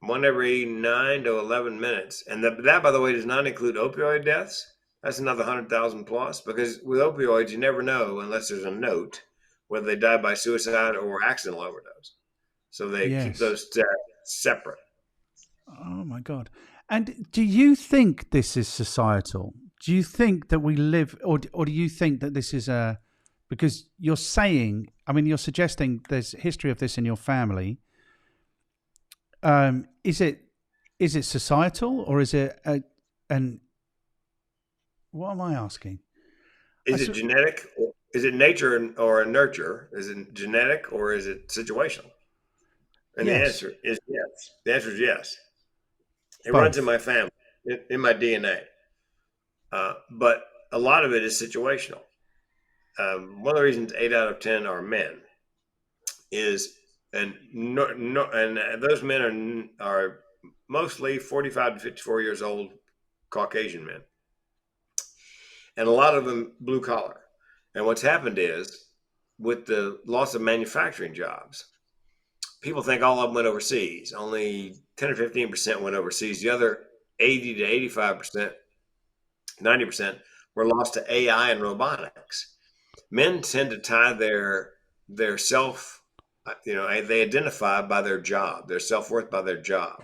One every 9 to 11 minutes. And that, by the way, does not include opioid deaths. That's another 100,000 plus, because with opioids, you never know unless there's a note whether they die by suicide or accidental overdose. So they keep Yes. those separate. Oh my God. And do you think this is societal? Do you think that we live, or do you think that this is because you're saying, you're suggesting there's history of this in your family. Is it societal, or is it an, what am I asking? Is it genetic? Is it nature or a nurture? Is it genetic or is it situational? And the Yes, answer is yes. The answer is yes. It runs in both. my family, in my DNA. But a lot of it is situational. One of the reasons 8 out of 10 are men is, and those men are mostly 45 to 54 years old Caucasian men, and a lot of them blue collar. And what's happened is, with the loss of manufacturing jobs, people think all of them went overseas. Only 10 or 15% went overseas. The other 80 to 85%, 90% were lost to AI and robotics. Men tend to tie their self, they identify by their job, their self-worth by their job.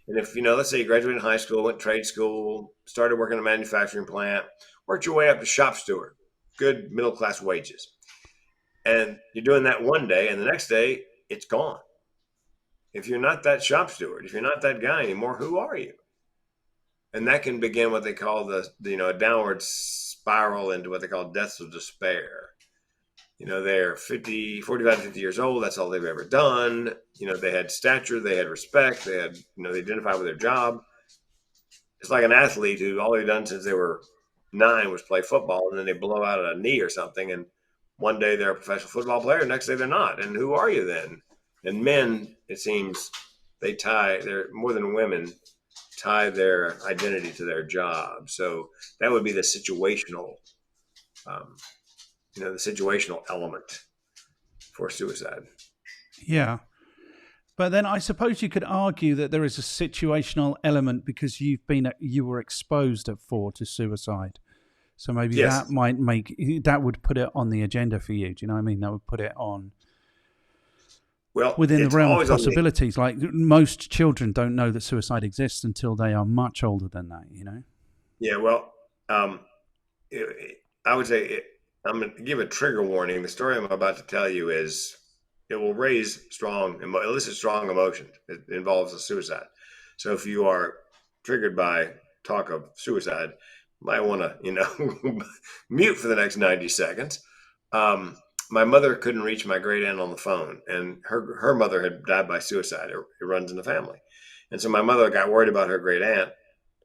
And if, let's say you graduated high school, went to trade school, started working in a manufacturing plant, worked your way up to shop steward, good middle class wages. And you're doing that one day, and the next day it's gone. If you're not that shop steward, if you're not that guy anymore, who are you? And that can begin what they call a downward spiral into what they call deaths of despair. They're 45 to 50 years old. That's all they've ever done. They had stature, they had respect, they had, they identified with their job. It's like an athlete who all they've done since they were 9 was play football, and then they blow out a knee or something. And one day they're a professional football player, next day they're not. And who are you then? And men, it seems, they more than women, tie their identity to their job. So that would be the situational, um, the situational element for suicide. Yeah. But then I suppose you could argue that there is a situational element because you were exposed at 4 to suicide. So maybe Yes. that would put it on the agenda for you. Do you know what I mean? That would put it on Well, within the it's realm of always on the, possibilities. Like most children don't know that suicide exists until they are much older than that, you know? yeah. Well, I would say I'm going to give a trigger warning. The story I'm about to tell you it will elicit strong emotions. It involves a suicide. So if you are triggered by talk of suicide, you might want to, mute for the next 90 seconds. My mother couldn't reach my great aunt on the phone, and her mother had died by suicide. It runs in the family. And so my mother got worried about her great aunt,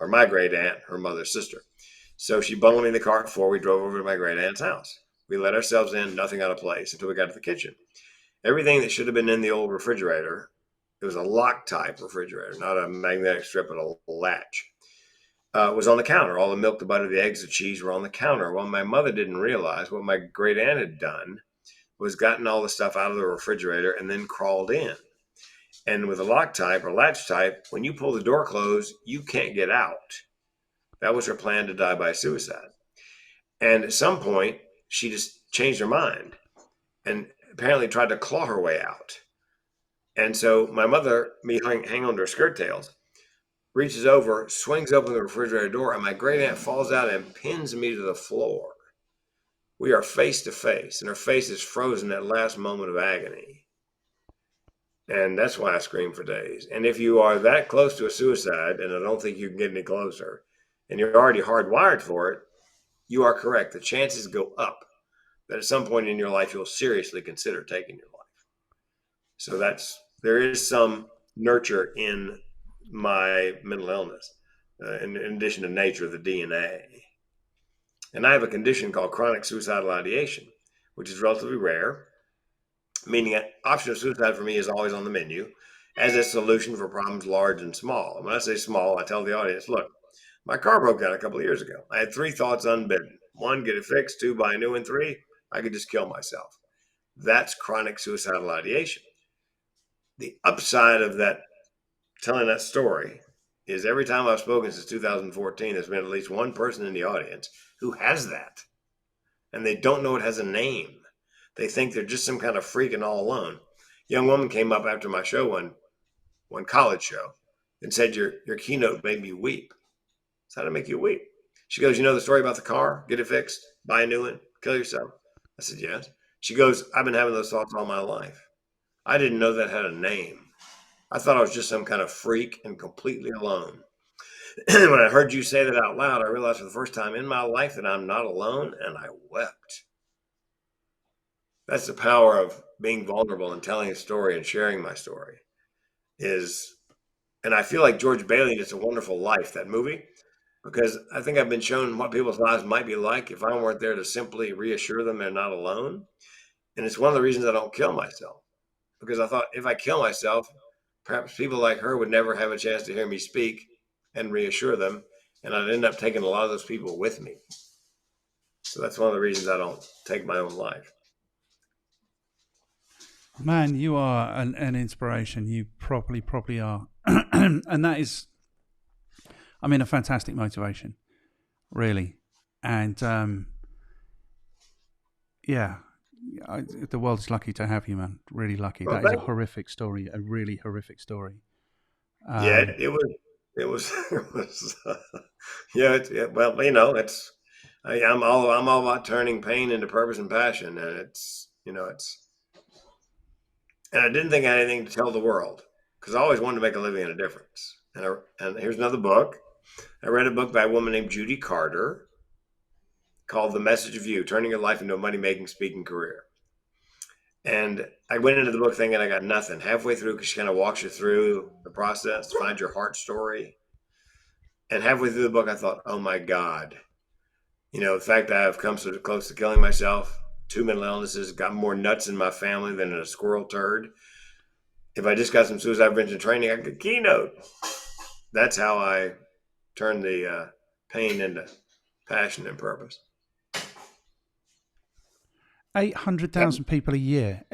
or my great aunt, her mother's sister. So she bundled me in the car before we drove over to my great aunt's house. We let ourselves in, nothing out of place, until we got to the kitchen. Everything that should have been in the old refrigerator, it was a lock type refrigerator, not a magnetic strip, but a latch, was on the counter. All the milk, the butter, the eggs, the cheese were on the counter. Well, my mother didn't realize what my great aunt had done was gotten all the stuff out of the refrigerator and then crawled in. And with a lock type or latch type, when you pull the door closed, you can't get out. That was her plan to die by suicide. And at some point, she just changed her mind and apparently tried to claw her way out. And so my mother, me hang on to her skirt tails, reaches over, swings open the refrigerator door, and my great aunt falls out and pins me to the floor. We are face to face, and her face is frozen at last moment of agony. And that's why I scream for days. And if you are that close to a suicide, and I don't think you can get any closer, and you're already hardwired for it, you are correct. The chances go up that at some point in your life, you'll seriously consider taking your life. So there is some nurture in my mental illness, in addition to nature of the DNA. And I have a condition called chronic suicidal ideation, which is relatively rare, meaning an option of suicide for me is always on the menu as a solution for problems large and small. And when I say small, I tell the audience, look, my car broke down a couple of years ago. I had 3 thoughts unbidden. 1, get it fixed. 2, buy a new one. 3, I could just kill myself. That's chronic suicidal ideation. The upside of that, telling that story, is every time I've spoken since 2014, there's been at least one person in the audience who has that. And they don't know it has a name. They think they're just some kind of freak and all alone. A young woman came up after my show, one college show, and said, your keynote made me weep. So how did it make you weep? She goes, you know the story about the car? Get it fixed, buy a new one, kill yourself. I said, yes. She goes, I've been having those thoughts all my life. I didn't know that had a name. I thought I was just some kind of freak and completely alone. When I heard you say that out loud, I realized for the first time in my life that I'm not alone, and I wept. That's the power of being vulnerable and telling a story and sharing my story. And I feel like George Bailey, It's a Wonderful Life, that movie, because I think I've been shown what people's lives might be like if I weren't there to simply reassure them they're not alone. And it's one of the reasons I don't kill myself, because I thought if I kill myself, perhaps people like her would never have a chance to hear me speak and reassure them, and I'd end up taking a lot of those people with me. So that's one of the reasons I don't take my own life. Man, you are an inspiration. You properly are. And that is, I mean, a fantastic motivation, really. And the world's lucky to have you, man. Really lucky. Well, that is a horrific story, a really horrific story. It was, well, I'm all about turning pain into purpose and passion. And and I didn't think I had anything to tell the world, because I always wanted to make a living and a difference. And here's another book. I read a book by a woman named Judy Carter called The Message of You, Turning Your Life into a Money-Making Speaking Career. And I went into the book thinking I got nothing. Halfway through, because she kind of walks you through the process, find your heart story. And halfway through the book, I thought, oh my God. The fact that I've come so close to killing myself, 2 mental illnesses, got more nuts in my family than in a squirrel turd. If I just got some suicide prevention training, I could keynote. That's how I turn the pain into passion and purpose. 800,000 people a year.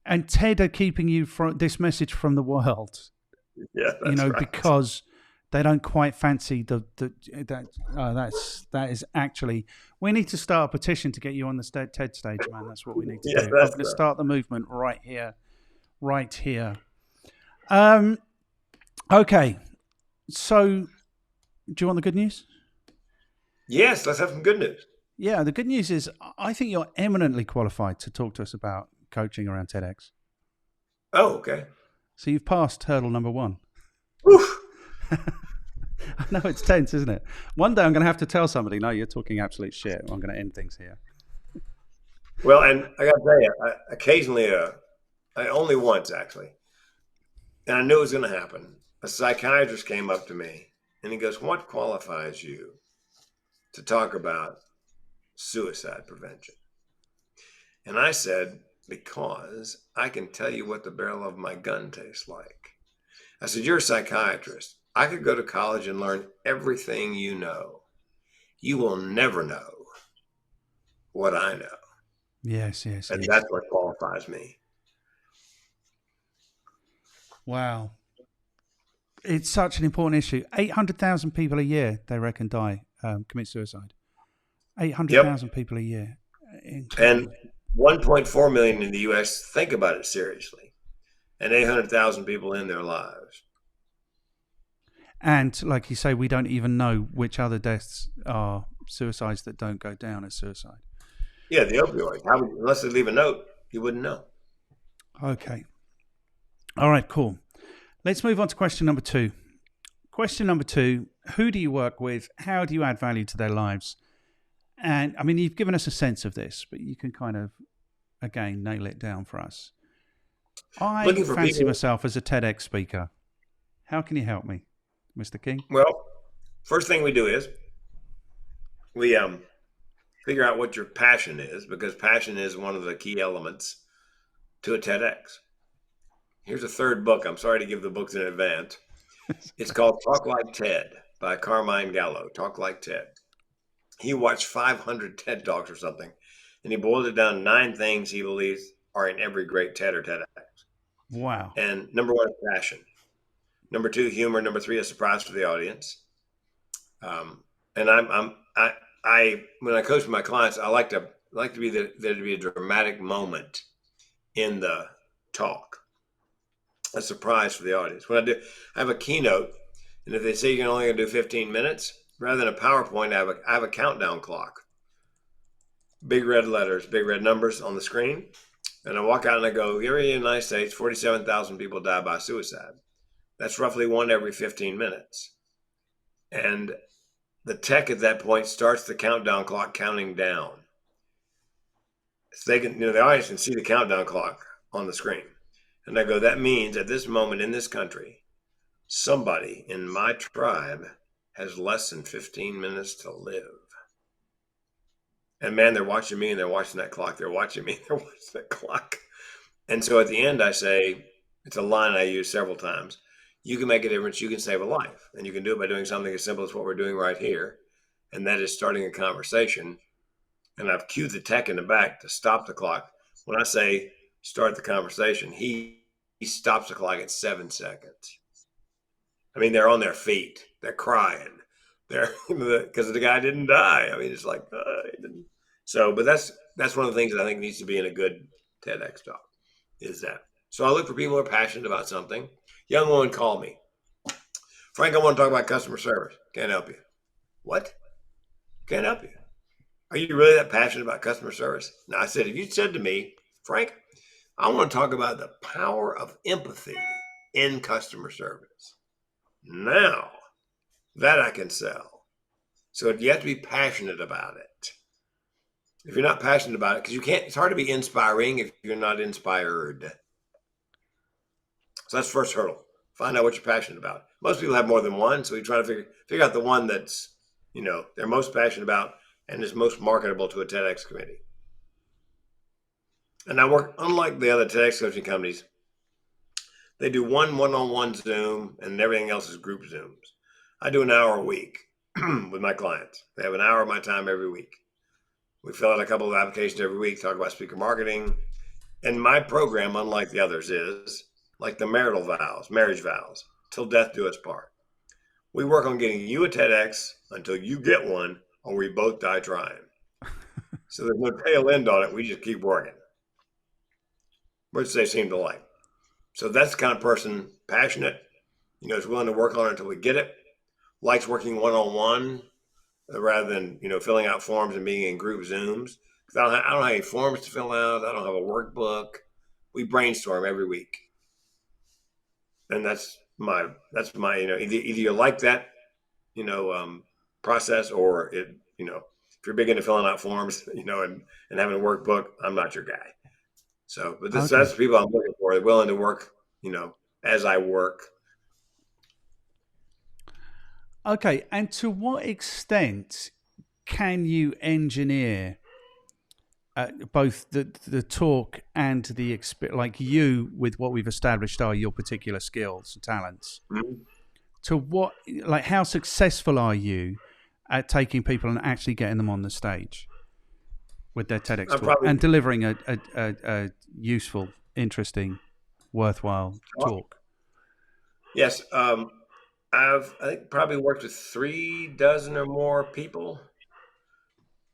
And TED are keeping you from this message from the world. Yeah, that's right. Because they don't quite fancy that is actually. We need to start a petition to get you on the TED stage, man. That's what we need to do. I'm going to start the movement right here. Okay. So, do you want the good news? Yes, let's have some good news. Yeah, the good news is I think you're eminently qualified to talk to us about coaching around TEDx. Oh, okay. So you've passed hurdle number 1. Oof. I know it's tense, isn't it? One day I'm going to have to tell somebody, no, you're talking absolute shit. I'm going to end things here. Well, and I got to tell you, occasionally, only once actually, and I knew it was going to happen. A psychiatrist came up to me and he goes, "What qualifies you to talk about suicide prevention?" And I said, "Because I can tell you what the barrel of my gun tastes like." I said, "You're a psychiatrist. I could go to college and learn everything you know. You will never know what I know." Yes. And that's what qualifies me. Wow. It's such an important issue. 800,000 people a year, they reckon, commit suicide. 800,000 people a year. And 1.4 million in the U.S. think about it seriously. And 800,000 people in their lives. And like you say, we don't even know which other deaths are suicides that don't go down as suicide. Yeah, the opioid. Unless they leave a note, you wouldn't know. Okay. All right, cool. Let's move on to question number 2. Question number 2, who do you work with? How do you add value to their lives? And I mean, you've given us a sense of this, but you can kind of, again, nail it down for us. I fancy myself as a TEDx speaker. How can you help me, Mr. King? Well, first thing we do is we figure out what your passion is, because passion is one of the key elements to a TEDx. Here's a third book. I'm sorry to give the books in advance. It's called Talk Like TED by Carmine Gallo. Talk Like TED. He watched 500 TED Talks or something, and he boiled it down to 9 things he believes are in every great TED or TEDx. Wow. And number 1 is passion. Number 2, humor. Number 3, a surprise for the audience. And I when I coach my clients, I like to be there to be a dramatic moment in the talk, a surprise for the audience. When I have a keynote, and if they say you're only going to do 15 minutes, rather than a PowerPoint, I have a countdown clock. Big red letters, big red numbers on the screen. And I walk out and I go, here in the United States, 47,000 people die by suicide. That's roughly 1 every 15 minutes. And the tech at that point starts the countdown clock counting down. So they can, the audience can see the countdown clock on the screen. And I go, that means at this moment in this country, somebody in my tribe has less than 15 minutes to live. And man, they're watching me and they're watching that clock. They're watching me, they're watching that clock. And so at the end, I say, it's a line I use several times. You can make a difference. You can save a life. And you can do it by doing something as simple as what we're doing right here. And that is starting a conversation. And I've cued the tech in the back to stop the clock. When I say start the conversation, he stops the clock at 7 seconds. I mean, they're on their feet. They're crying. They're because the guy didn't die. I mean, it's like, he didn't. So, but that's one of the things that I think needs to be in a good TEDx talk is that. So I look for people who are passionate about something. Young woman called me. Frank, I want to talk about customer service. Can't help you. What? Can't help you. Are you really that passionate about customer service? Now, I said, if you said to me, Frank, I want to talk about the power of empathy in customer service. Now, that I can sell. So you have to be passionate about it. If you're not passionate about it, because it's hard to be inspiring if you're not inspired. So that's the first hurdle. Find out what you're passionate about. Most people have more than one, so we try to figure out the one that's, they're most passionate about and is most marketable to a TEDx committee. And I work, unlike the other TEDx coaching companies, They do one-on-one Zoom, and everything else is group Zooms. I do an hour a week with my clients. They have an hour of my time every week. We fill out a couple of applications every week, talk about speaker marketing. And my program, unlike the others, is like the marital vows, marriage vows, till death do us part. We work on getting you a TEDx until you get one, or we both die trying. So there's no tail end on it. We just keep working, which they seem to like. So that's the kind of person, passionate, is willing to work on it until we get it, likes working one-on-one rather than, filling out forms and being in group Zooms. I don't have any forms to fill out. I don't have a workbook. We brainstorm every week. And that's my, either you like that, process, or if you're big into filling out forms, and having a workbook, I'm not your guy. So, but that's the people I'm looking for. They're willing to work, as I work. Okay. And to what extent can you engineer both the talk and the like you with what we've established are your particular skills and talents? Mm-hmm. To what, like, how successful are you at taking people and actually getting them on the stage with their TEDx talk and delivering a useful, interesting, worthwhile talk? Yes. I think probably worked with 36 or more people,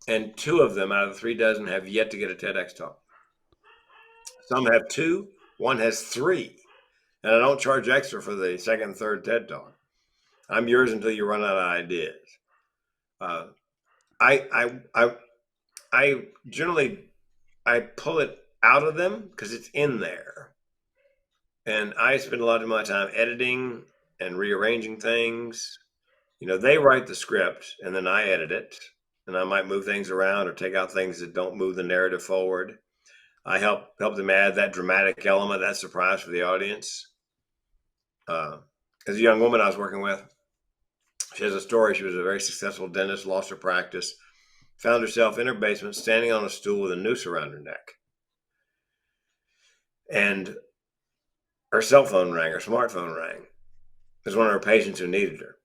and 2 of them out of the 36 have yet to get a TEDx talk. Some have 2, one has 3, and I don't charge extra for the second and third TED talk. I'm yours until you run out of ideas. I generally pull it out of them because it's in there, and I spend a lot of my time editing and rearranging things. They write the script and then I edit it, and I might move things around or take out things that don't move the narrative forward. I help them add that dramatic element, that surprise for the audience. As a young woman I was working with, she has a story. She was a very successful dentist, lost her practice, found herself in her basement standing on a stool with a noose around her neck. And her cell phone rang, her smartphone rang. It was one of her patients who needed her.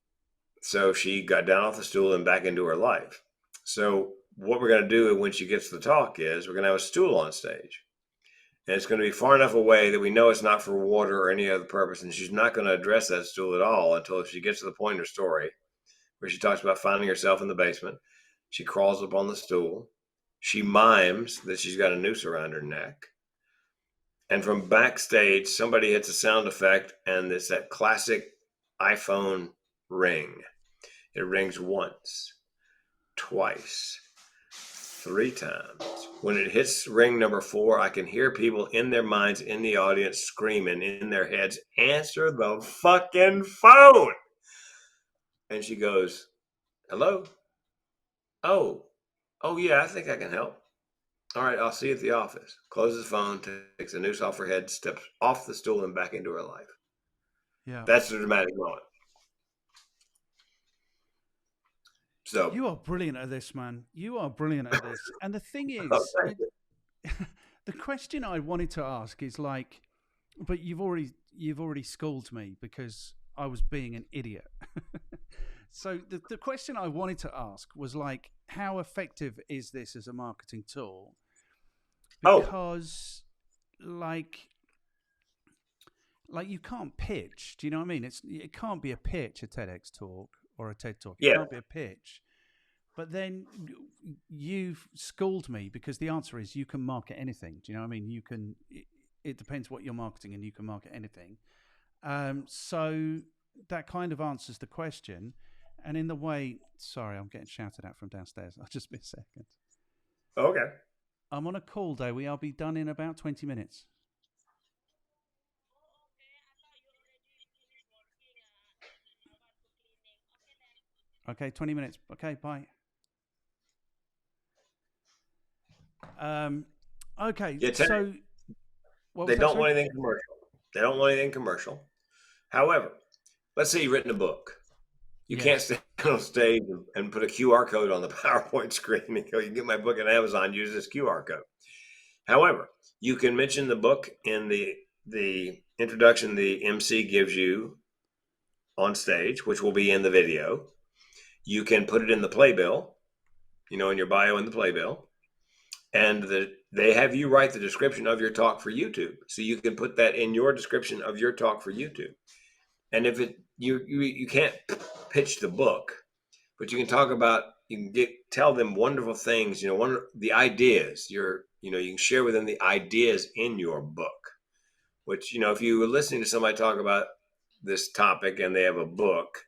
So she got down off the stool and back into her life. So what we're going to do when she gets to the talk is we're going to have a stool on stage. And it's going to be far enough away that we know it's not for water or any other purpose. And she's not going to address that stool at all until she gets to the point in her story where she talks about finding herself in the basement. She crawls up on the stool. She mimes that she's got a noose around her neck. And from backstage, somebody hits a sound effect, and it's that classic iPhone ring. It rings once, twice, 3 times. When it hits ring number 4, I can hear people in their minds, in the audience, screaming in their heads, "Answer the fucking phone!" And she goes, "Hello? Oh, yeah, I think I can help. All right, I'll see you at the office." Closes the phone, takes the noose off her head, steps off the stool and back into her life. Yeah. That's the dramatic moment. So you are brilliant at this, man. You are brilliant at this. And the thing is, the question I wanted to ask is like, but you've already schooled me because I was being an idiot. So the question I wanted to ask was like, how effective is this as a marketing tool? Because like you can't pitch. Do you know what I mean? It can't be a pitch, a TEDx talk or a TED talk. It can't be a pitch. But then you've schooled me because the answer is you can market anything. Do you know what I mean? You can. It depends what you're marketing, and you can market anything. So that kind of answers the question. And in the way, sorry, I'm getting shouted at from downstairs. I'll just be a second. Okay. I'm on a call, Dewi. I'll be done in about 20 minutes. Okay, 20 minutes. Okay, bye. Okay, yeah, so they don't want anything commercial. They don't want anything commercial. However, let's say you've written a book. You can't stand on stage and put a QR code on the PowerPoint screen and go, "You can get my book on Amazon, use this QR code." However, you can mention the book in the introduction the MC gives you on stage, which will be in the video. You can put it in the playbill, in your bio in the playbill, and they have you write the description of your talk for YouTube. So you can put that in your description of your talk for YouTube. And if you can't pitch the book, but you can talk about, you can tell them wonderful things, the ideas, you can share with them the ideas in your book, which, if you were listening to somebody talk about this topic and they have a book,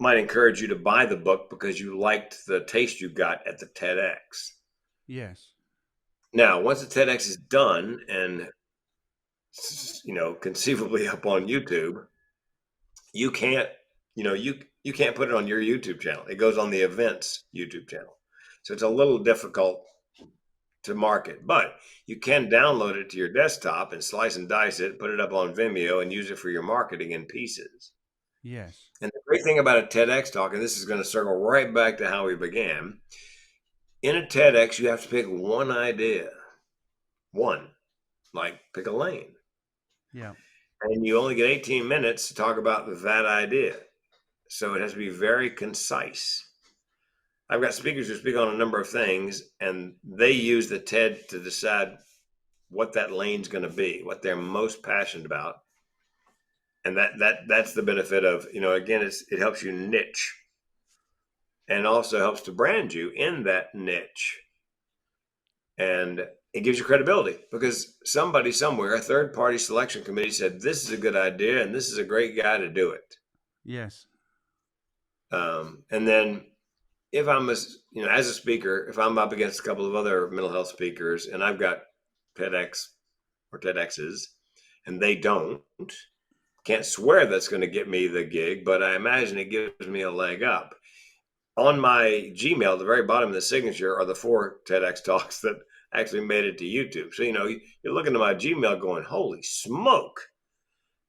might encourage you to buy the book because you liked the taste you got at the TEDx. Yes. Now, once the TEDx is done and, conceivably up on YouTube, you can't, you can't put it on your YouTube channel. It goes on the events YouTube channel. So it's a little difficult to market, but you can download it to your desktop and slice and dice it, put it up on Vimeo and use it for your marketing in pieces. Yes. And the great thing about a TEDx talk, and this is going to circle right back to how we began, in a TEDx, you have to pick one idea. One, like pick a lane. Yeah. And you only get 18 minutes to talk about that idea. So it has to be very concise. I've got speakers who speak on a number of things, and they use the TED to decide what that lane's going to be, what they're most passionate about. And that's the benefit of, again, it helps you niche, and also helps to brand you in that niche. And it gives you credibility because somebody somewhere, a third-party selection committee, said this is a good idea and this is a great guy to do it. Yes. And then if I'm as a speaker, if I'm up against a couple of other mental health speakers and I've got TEDx or TEDx's and they can't swear that's going to get me the gig, but I imagine it gives me a leg up. On my Gmail, at the very bottom of the signature are the 4 TEDx talks that actually made it to YouTube. So, you're looking at my Gmail going, holy smoke,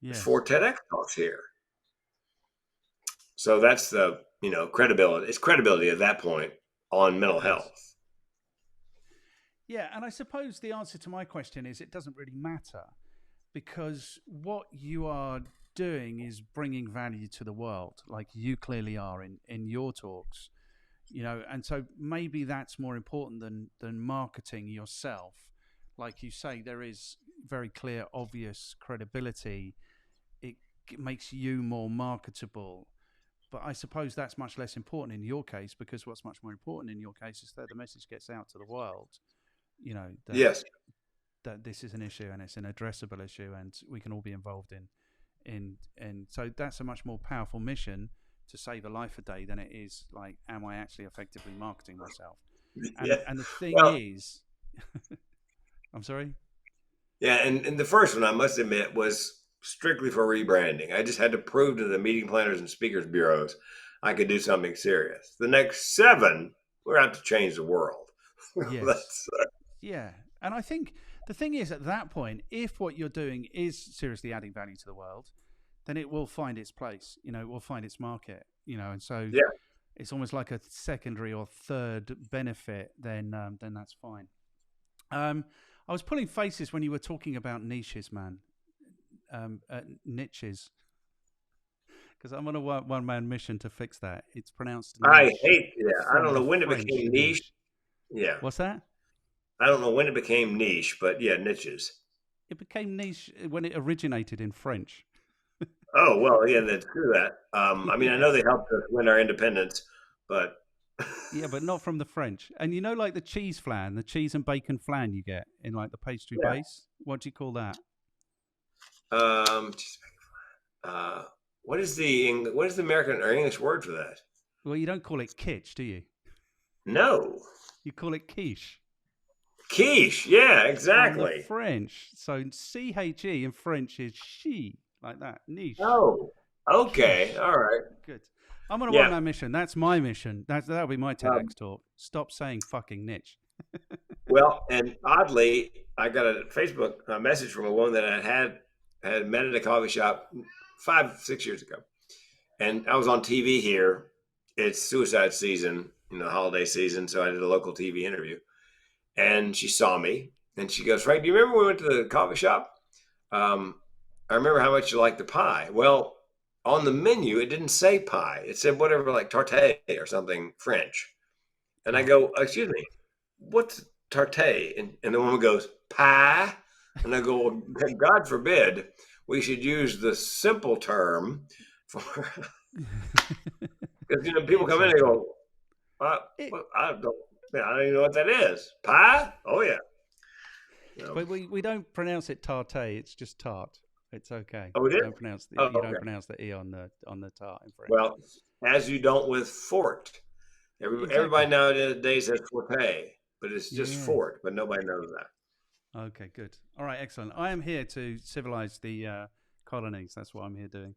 there's 4 TEDx talks here. So that's the, credibility. It's credibility at that point on mental health. Yeah. And I suppose the answer to my question is it doesn't really matter, because what you are doing is bringing value to the world, like you clearly are in your talks, and so maybe that's more important than marketing yourself. Like you say, there is very clear, obvious credibility. It makes you more marketable. But I suppose that's much less important in your case, because what's much more important in your case is that the message gets out to the world, that, yes, that this is an issue and it's an addressable issue and we can all be involved in. And so that's a much more powerful mission to save a life a day than it is like, am I actually effectively marketing myself? And the thing is, I'm sorry. Yeah, and the first one, I must admit, was strictly for rebranding. I just had to prove to the meeting planners and speakers bureaus I could do something serious. The next 7, we're out to change the world. Yes. Yeah. And I think the thing is, at that point, if what you're doing is seriously adding value to the world, then it will find its place, it will find its market, and so it's almost like a secondary or third benefit, then that's fine. I was pulling faces when you were talking about niches, man. Niches. Because I'm on a one-man mission to fix that. It's pronounced niche. I hate that. I don't know when it became niche. Yeah. What's that? I don't know when it became niche, but yeah, niches. It became niche when it originated in French. Oh, well, yeah, that's true that. I mean, I know they helped us win our independence, but... yeah, but not from the French. And like the cheese flan, the cheese and bacon flan you get in like the pastry base? What do you call that? What is the American or English word for that? Well, you don't call it kitsch, do you? No. You call it quiche. Quiche, yeah, exactly. French. So C-H-E in French is she, like that. Niche. Oh, okay. Quiche. All right. Good. I'm on a one-man mission. That's my mission. That'll be my TEDx talk. Stop saying fucking niche. Well, and oddly, I got a Facebook message from a woman that I had met at a coffee shop 5-6 years ago. And I was on TV here. It's suicide season, holiday season. So I did a local TV interview. And she saw me and she goes, Frank, do you remember when we went to the coffee shop? I remember how much you like the pie. Well, on the menu, it didn't say pie. It said whatever, like tarte or something French. And I Oh. go, excuse me, what's tarte? And the woman goes, pie. And I go, well, God forbid we should use the simple term for, because, people come in and Exactly. go, I, It, I don't, I don't even know what that is. Pie? Oh, yeah. but we don't pronounce it tarte. It's just tart. It's okay. Oh, it is? Oh, You don't okay. pronounce the e on the tart in French. Well, as you don't with fort. Everybody Exactly. nowadays has forte, but it's just Yeah. fort, but nobody knows that. Okay. Good. All right. Excellent. I am here to civilize the colonies. That's what I'm here doing.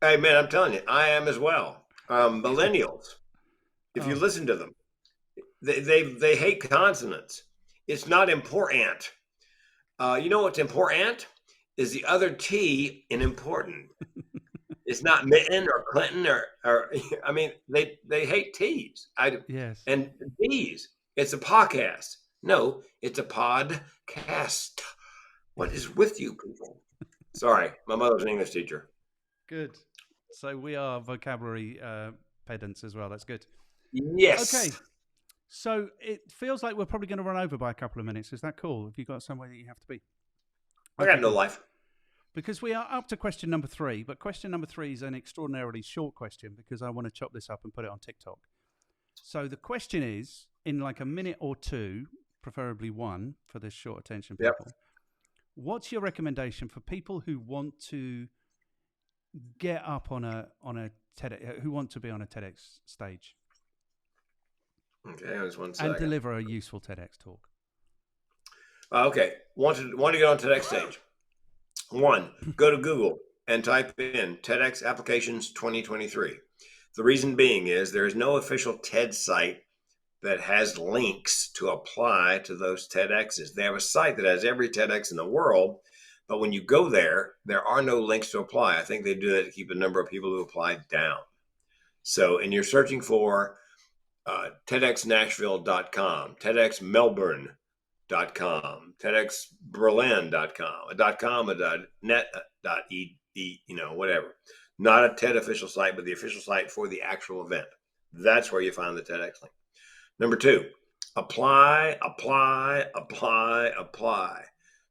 Hey, man, I'm telling you, I am as well. Millennials, if you Oh. listen to them, they hate consonants. It's not important. You know what's important is the other T in important. It's not Mitten or Clinton or I mean they hate T's. Yes. And D's. It's a podcast. No, it's a podcast. What is with you people? Sorry, my mother's an English teacher. Good. So we are vocabulary pedants as well. That's good. Yes. Okay. So it feels like we're probably going to run over by a couple of minutes. Is that cool? Have you got somewhere that you have to be? I Okay, got no cool. life. Because we are up to question number 3, but question number 3 is an extraordinarily short question because I want to chop this up and put it on TikTok. So the question is, in like a minute or two, preferably one for this short attention Yep. people, what's your recommendation for people who want to get up on a TEDx, who want to be on a TEDx stage Okay, just one and second. deliver a useful TEDx talk? Okay. Want to get on TEDx stage. One, go to Google and type in TEDx applications 2023. The reason being is there is no official TED site that has links to apply to those TEDx's. They have a site that has every TEDx in the world, but when you go there, there are no links to apply. I think they do that to keep the number of people who apply down. So, and you're searching for TEDxNashville.com, TEDxMelbourne.com, TEDxBerlin.com, a .com, a .net, a .e, whatever. Not a TED official site, but the official site for the actual event. That's where you find the TEDx link. Number 2, apply, apply, apply, apply.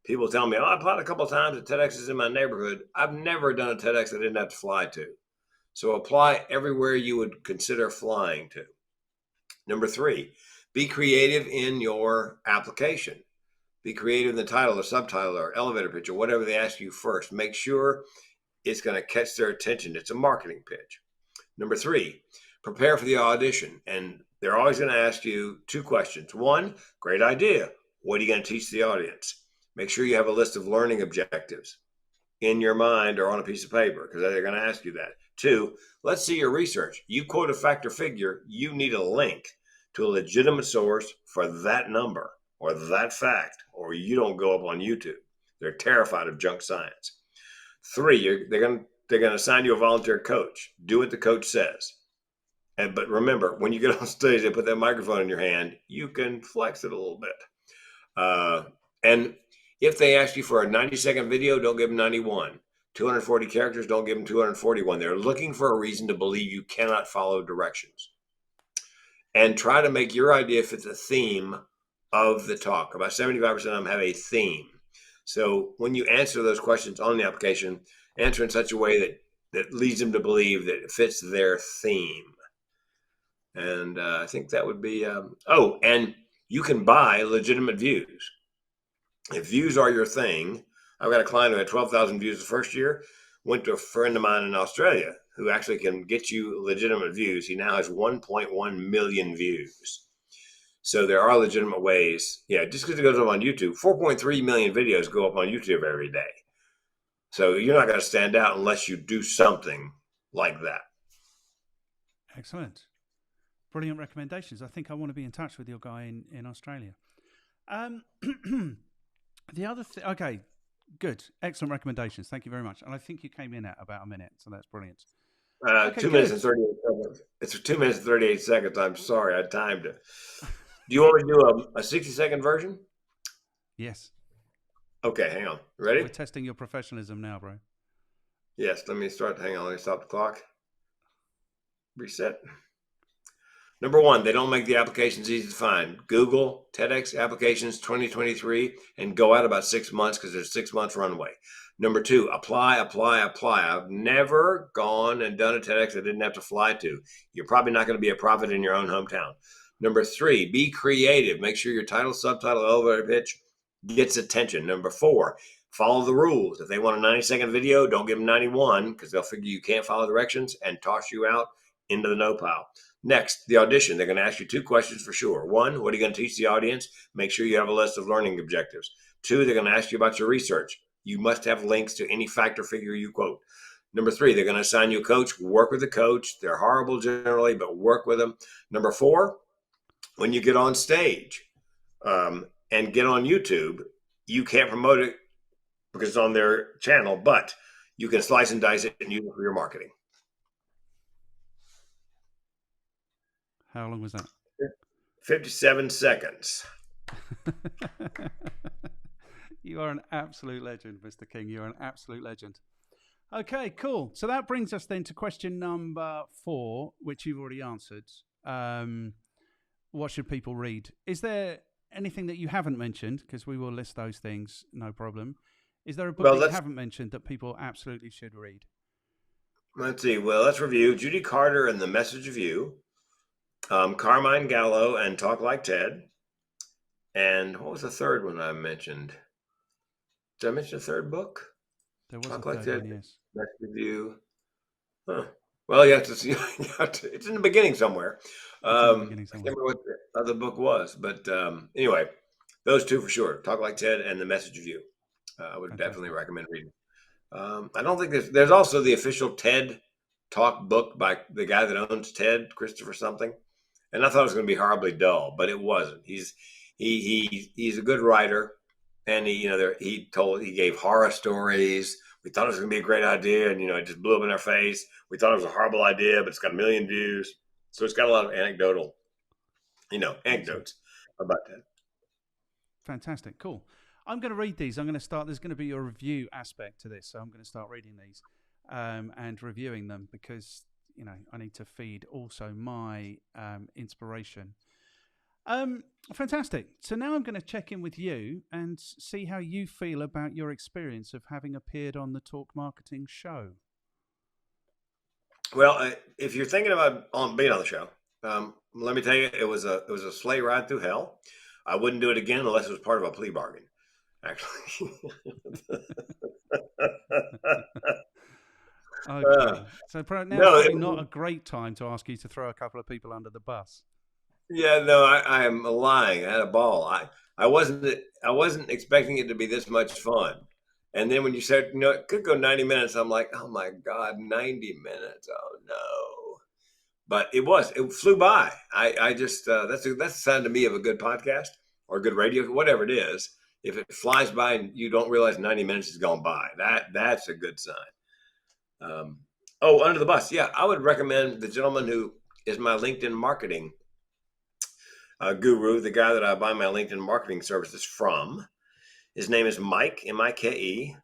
People tell me, I applied a couple of times at TEDx's in my neighborhood. I've never done a TEDx I didn't have to fly to. So apply everywhere you would consider flying to. Number 3, be creative in your application. Be creative in the title or subtitle or elevator pitch or whatever they ask you first. Make sure it's going to catch their attention. It's a marketing pitch. Number 3, prepare for the audition. And they're always going to ask you 2 questions. 1, great idea. What are you going to teach the audience? Make sure you have a list of learning objectives in your mind or on a piece of paper because they're going to ask you that. 2, let's see your research. You quote a fact or figure, you need a link to a legitimate source for that number or that fact, or you don't go up on YouTube. They're terrified of junk science. 3, they're going to assign you a volunteer coach. Do what the coach says. But remember, when you get on stage, they put that microphone in your hand. You can flex it a little bit. And if they ask you for a 90-second video, don't give them 91. 240 characters, don't give them 241. They're looking for a reason to believe you cannot follow directions. And try to make your idea fit the theme of the talk. About 75% of them have a theme. So when you answer those questions on the application, answer in such a way that leads them to believe that it fits their theme. And I think that would be, and you can buy legitimate views. If views are your thing, I've got a client who had 12,000 views the first year, went to a friend of mine in Australia who actually can get you legitimate views. He now has 1.1 million views. So there are legitimate ways. Yeah, just because it goes up on YouTube, 4.3 million videos go up on YouTube every day. So you're not going to stand out unless you do something like that. Excellent. Brilliant recommendations. I think I want to be in touch with your guy in Australia. The other thing, okay, good. Excellent recommendations. Thank you very much. And I think you came in at about a minute, so that's brilliant. Okay, 2 minutes and 38 seconds. It's 2 minutes and 38 seconds. I'm sorry, I timed it. Do you want me to do a 60-second version? Yes. Okay, hang on. We're Ready? testing your professionalism now, bro. Yes, let me start. Hang on, let me stop the clock. Reset. Number one, they don't make the applications easy to find. Google TEDx applications 2023 and go out about 6 months because there's 6 months runway. Number two, apply, apply, apply. I've never gone and done a TEDx I didn't have to fly to. You're probably not going to be a prophet in your own hometown. Number three, be creative. Make sure your title, subtitle, elevator pitch gets attention. Number four, follow the rules. If they want a 90-second video, don't give them 91 because they'll figure you can't follow directions and toss you out into the no pile. Next, the audition. They're going to ask you two questions for sure. One, what are you going to teach the audience? Make sure you have a list of learning objectives. Two, they're going to ask you about your research. You must have links to any fact or figure you quote. Number three, they're going to assign you a coach. Work with the coach. They're horrible generally, but work with them. Number four, when you get on stage and get on YouTube, you can't promote it because it's on their channel, but you can slice and dice it and use it for your marketing. How long was that? 57 seconds. You are an absolute legend, Mr. King. You're an absolute legend. Okay, cool. So that brings us then to question number 4, which you've already answered. What should people read? Is there anything that you haven't mentioned? Because we will list those things, no problem. Is there a book that you haven't mentioned that people absolutely should read? Let's see. Well, let's review Judy Carter and The Message of You, Carmine Gallo and Talk Like Ted. And what was the third one I mentioned? Did I mention a third book? There was Talk a third Ted, one, yes. Message of You. Huh. Well, you have to see. It's in the beginning somewhere. I can't remember what the other book was, but anyway, those two for sure. Talk Like Ted and The Message of You. I would definitely recommend reading. I don't think there's also the official TED Talk book by the guy that owns TED, Christopher something, and I thought it was going to be horribly dull, but it wasn't. He's a good writer, and he gave horror stories. We thought it was going to be a great idea, and it just blew up in our face. We thought it was a horrible idea, but it's got 1 million views, so it's got a lot of anecdotes about that. Fantastic, cool. I'm going to read these. I'm going to start. There's going to be a review aspect to this, so I'm going to start reading these and reviewing them because I need to feed also my inspiration. Fantastic. So now I'm going to check in with you and see how you feel about your experience of having appeared on the Talk Marketing show. Well, if you're thinking about being on the show, let me tell you, it was a sleigh ride through hell. I wouldn't do it again unless it was part of a plea bargain. Actually. Okay. So now it's probably not a great time to ask you to throw a couple of people under the bus. Yeah, no, I am lying. I had a ball. I wasn't expecting it to be this much fun. And then when you said, it could go 90 minutes, I'm like, oh my God, 90 minutes. Oh no. But it flew by. I just, that's a sign to me of a good podcast or good radio, whatever it is. If it flies by and you don't realize 90 minutes has gone by, that's a good sign. Under the bus. Yeah, I would recommend the gentleman who is my LinkedIn marketing guru, the guy that I buy my LinkedIn marketing services from. His name is Mike, M-I-K-E,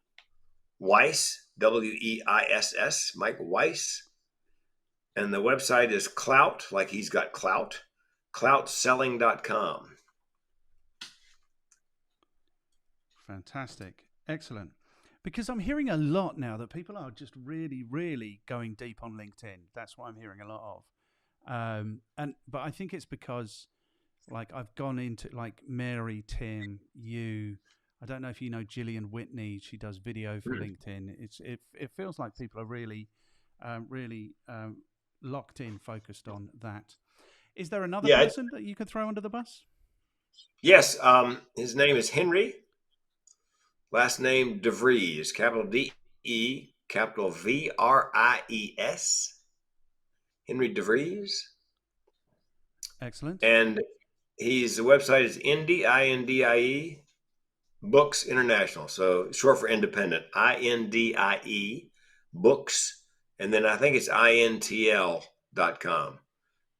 Weiss, W-E-I-S-S, Mike Weiss. And the website is Clout, like he's got clout, cloutselling.com. Fantastic. Excellent. Because I'm hearing a lot now that people are just really, really going deep on LinkedIn. That's what I'm hearing a lot of. But I think it's because I've gone into Mary, Tim, you. I don't know if you know Gillian Whitney. She does video for LinkedIn. It feels like people are really, really locked in, focused on that. Is there another person that you could throw under the bus? Yes. His name is Henry. Last name DeVries, capital D-E, capital V-R-I-E-S. Henry DeVries. Excellent. And the website is Indie, I-N-D-I-E, Books International. So short for independent, I-N-D-I-E, Books. And then I think it's INTL.com.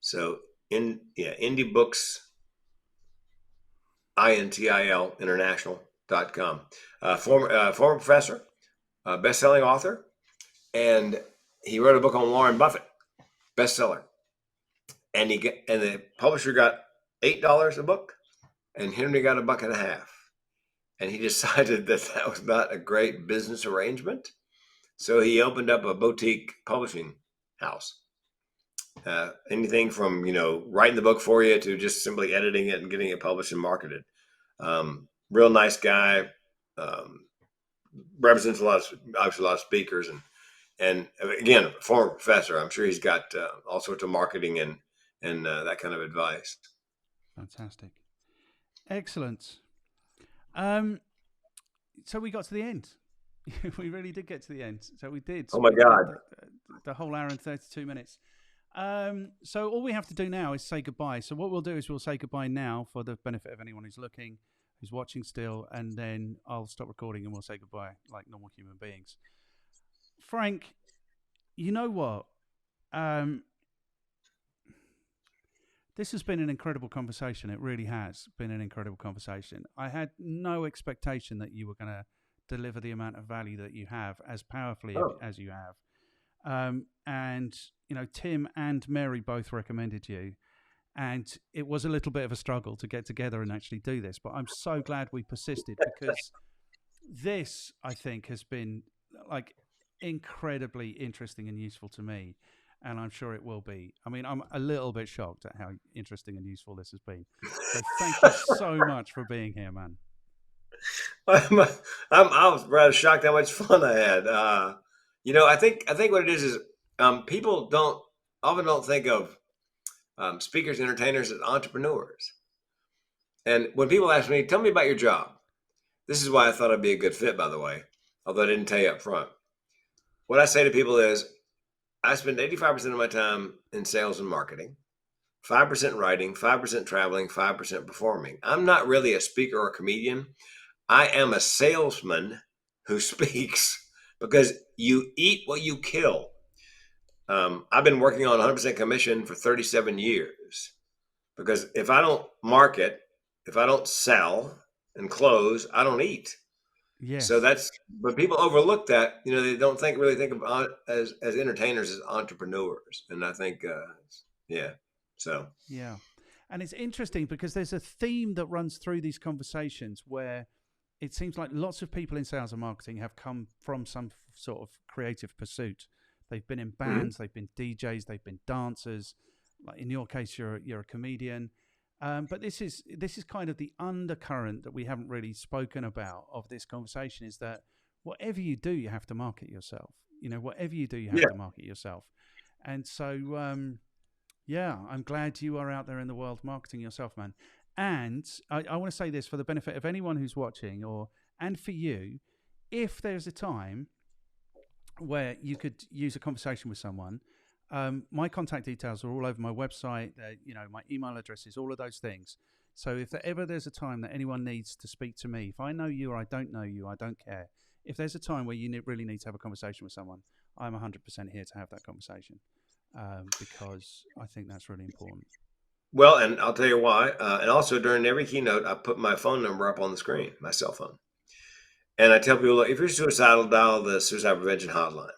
So Indie Books, INTIL International. Former professor, best-selling author, and he wrote a book on Warren Buffett, bestseller. And the publisher got $8 a book, and Henry got $1.50. And he decided that that was not a great business arrangement, so he opened up a boutique publishing house. Anything from writing the book for you to just simply editing it and getting it published and marketed. Real nice guy. Represents obviously a lot of speakers, and again, former professor. I'm sure he's got all sorts of marketing and that kind of advice. Fantastic, excellent. So we got to the end. We really did get to the end. So we did. Oh my God! The whole hour and 32 minutes. So all we have to do now is say goodbye. So what we'll do is we'll say goodbye now for the benefit of anyone who's looking, who's watching still, and then I'll stop recording and we'll say goodbye like normal human beings. Frank, you know what? This has been an incredible conversation. It really has been an incredible conversation. I had no expectation that you were going to deliver the amount of value that you have as powerfully as you have. And, Tim and Mary both recommended you. And it was a little bit of a struggle to get together and actually do this. But I'm so glad we persisted, because this, I think, has been like incredibly interesting and useful to me. And I'm sure it will be. I mean, I'm a little bit shocked at how interesting and useful this has been. So thank you so much for being here, man. I was rather shocked how much fun I had. I think what it is people often don't think of speakers, entertainers as entrepreneurs. And when people ask me, tell me about your job, this is why I thought I'd be a good fit, by the way, although I didn't tell you up front. What I say to people is, I spend 85% of my time in sales and marketing, 5% writing, 5% traveling, 5% performing. I'm not really a speaker or a comedian. I am a salesman who speaks, because you eat what you kill. I've been working on 100% commission for 37 years, because if I don't market, if I don't sell and close, I don't eat. Yes. So but people overlook that. They don't really think about as entertainers as entrepreneurs, and I think, So yeah, and it's interesting because there's a theme that runs through these conversations where it seems like lots of people in sales and marketing have come from some sort of creative pursuit. They've been in bands, they've been DJs, they've been dancers. Like in your case, you're a comedian. But this is kind of the undercurrent that we haven't really spoken about of this conversation, is that whatever you do, you have to market yourself. Whatever you do, you have to market yourself. And so, I'm glad you are out there in the world marketing yourself, man. And I want to say this for the benefit of anyone who's watching, and for you, if there's a time where you could use a conversation with someone, my contact details are all over my website, my email addresses, all of those things. So if there's a time that anyone needs to speak to me, if I know you or I don't know you, I don't care. If there's a time where you really need to have a conversation with someone, I'm 100% here to have that conversation, because I think that's really important. Well, and I'll tell you why. And also during every keynote, I put my phone number up on the screen, my cell phone. And I tell people, look, if you're suicidal, dial the suicide prevention hotline.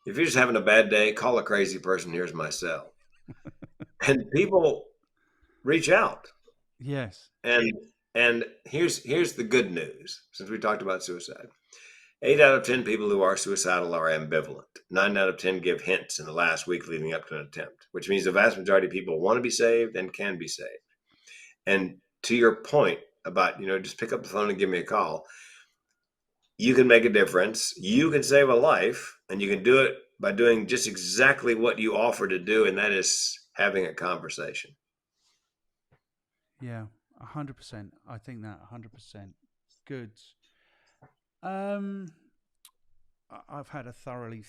If you're just having a bad day, call a crazy person. Here's my cell. And people reach out. Yes. And here's the good news, since we talked about suicide. 8 out of 10 people who are suicidal are ambivalent. 9 out of 10 give hints in the last week leading up to an attempt, which means the vast majority of people want to be saved and can be saved. And to your point about, just pick up the phone and give me a call, you can make a difference. You can save a life, and you can do it by doing just exactly what you offer to do, and that is having a conversation. Yeah, 100%. I think that 100%. Good. I've had a thoroughly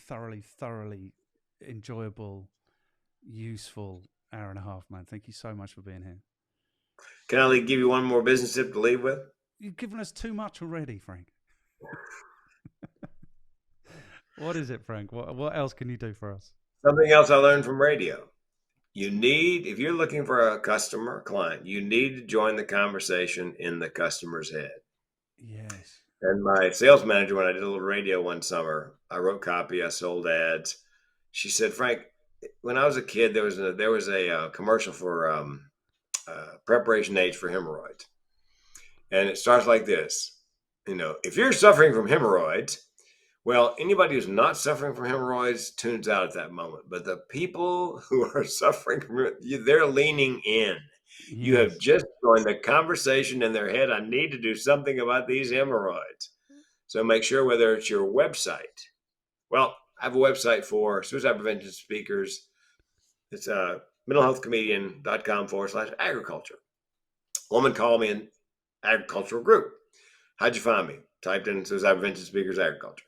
enjoyable, useful hour and a half, man. Thank you so much for being here. Can I give you one more business tip to leave with? You've given us too much already, Frank. What is it, Frank? What else can you do for us? Something else I learned from radio. If you're looking for a customer, client, you need to join the conversation in the customer's head. Yes. And my sales manager, when I did a little radio one summer, I wrote copy, I sold ads. She said, Frank, when I was a kid, there was a commercial for preparation aids for hemorrhoids, and it starts like this. If you're suffering from hemorrhoids, well, anybody who's not suffering from hemorrhoids tunes out at that moment. But the people who are suffering from it, they're leaning in. You have Yes. just joined the conversation in their head. I need to do something about these hemorrhoids. So make sure whether it's your website. Well, I have a website for suicide prevention speakers. It's mentalhealthcomedian.com/agriculture. A woman called me an agricultural group. How'd you find me? Typed in suicide prevention speakers agriculture.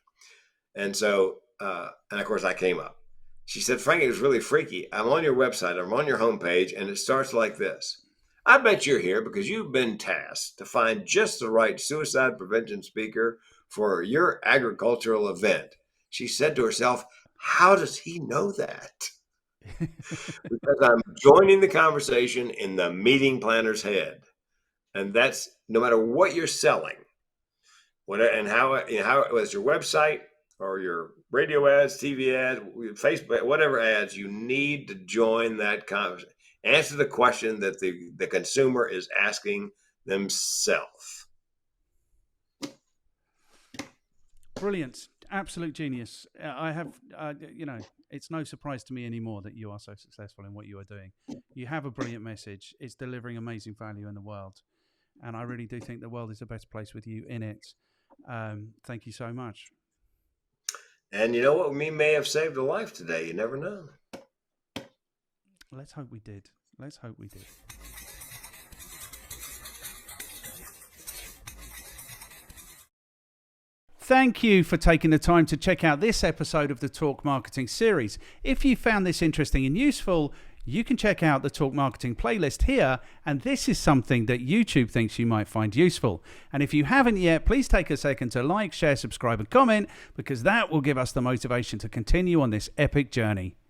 And so, and of course I came up. She said, Frank, it was really freaky. I'm on your website. I'm on your homepage, and it starts like this. I bet you're here because you've been tasked to find just the right suicide prevention speaker for your agricultural event. She said to herself, how does he know that? Because I'm joining the conversation in the meeting planner's head. And that's no matter what you're selling, whatever, and how it's your website or your radio ads, TV ads, Facebook, whatever ads, you need to join that conversation. Answer the question that the consumer is asking themselves. Brilliant. Absolute genius. I have, it's no surprise to me anymore that you are so successful in what you are doing. You have a brilliant message. It's delivering amazing value in the world. And I really do think the world is a better place with you in it. Thank you so much. And you know what? We may have saved a life today. You never know. Let's hope we did. Let's hope we did. Thank you for taking the time to check out this episode of the Talk Marketing series. If you found this interesting and useful, you can check out the Talk Marketing playlist here, and this is something that YouTube thinks you might find useful. And if you haven't yet, please take a second to like, share, subscribe, and comment, because that will give us the motivation to continue on this epic journey.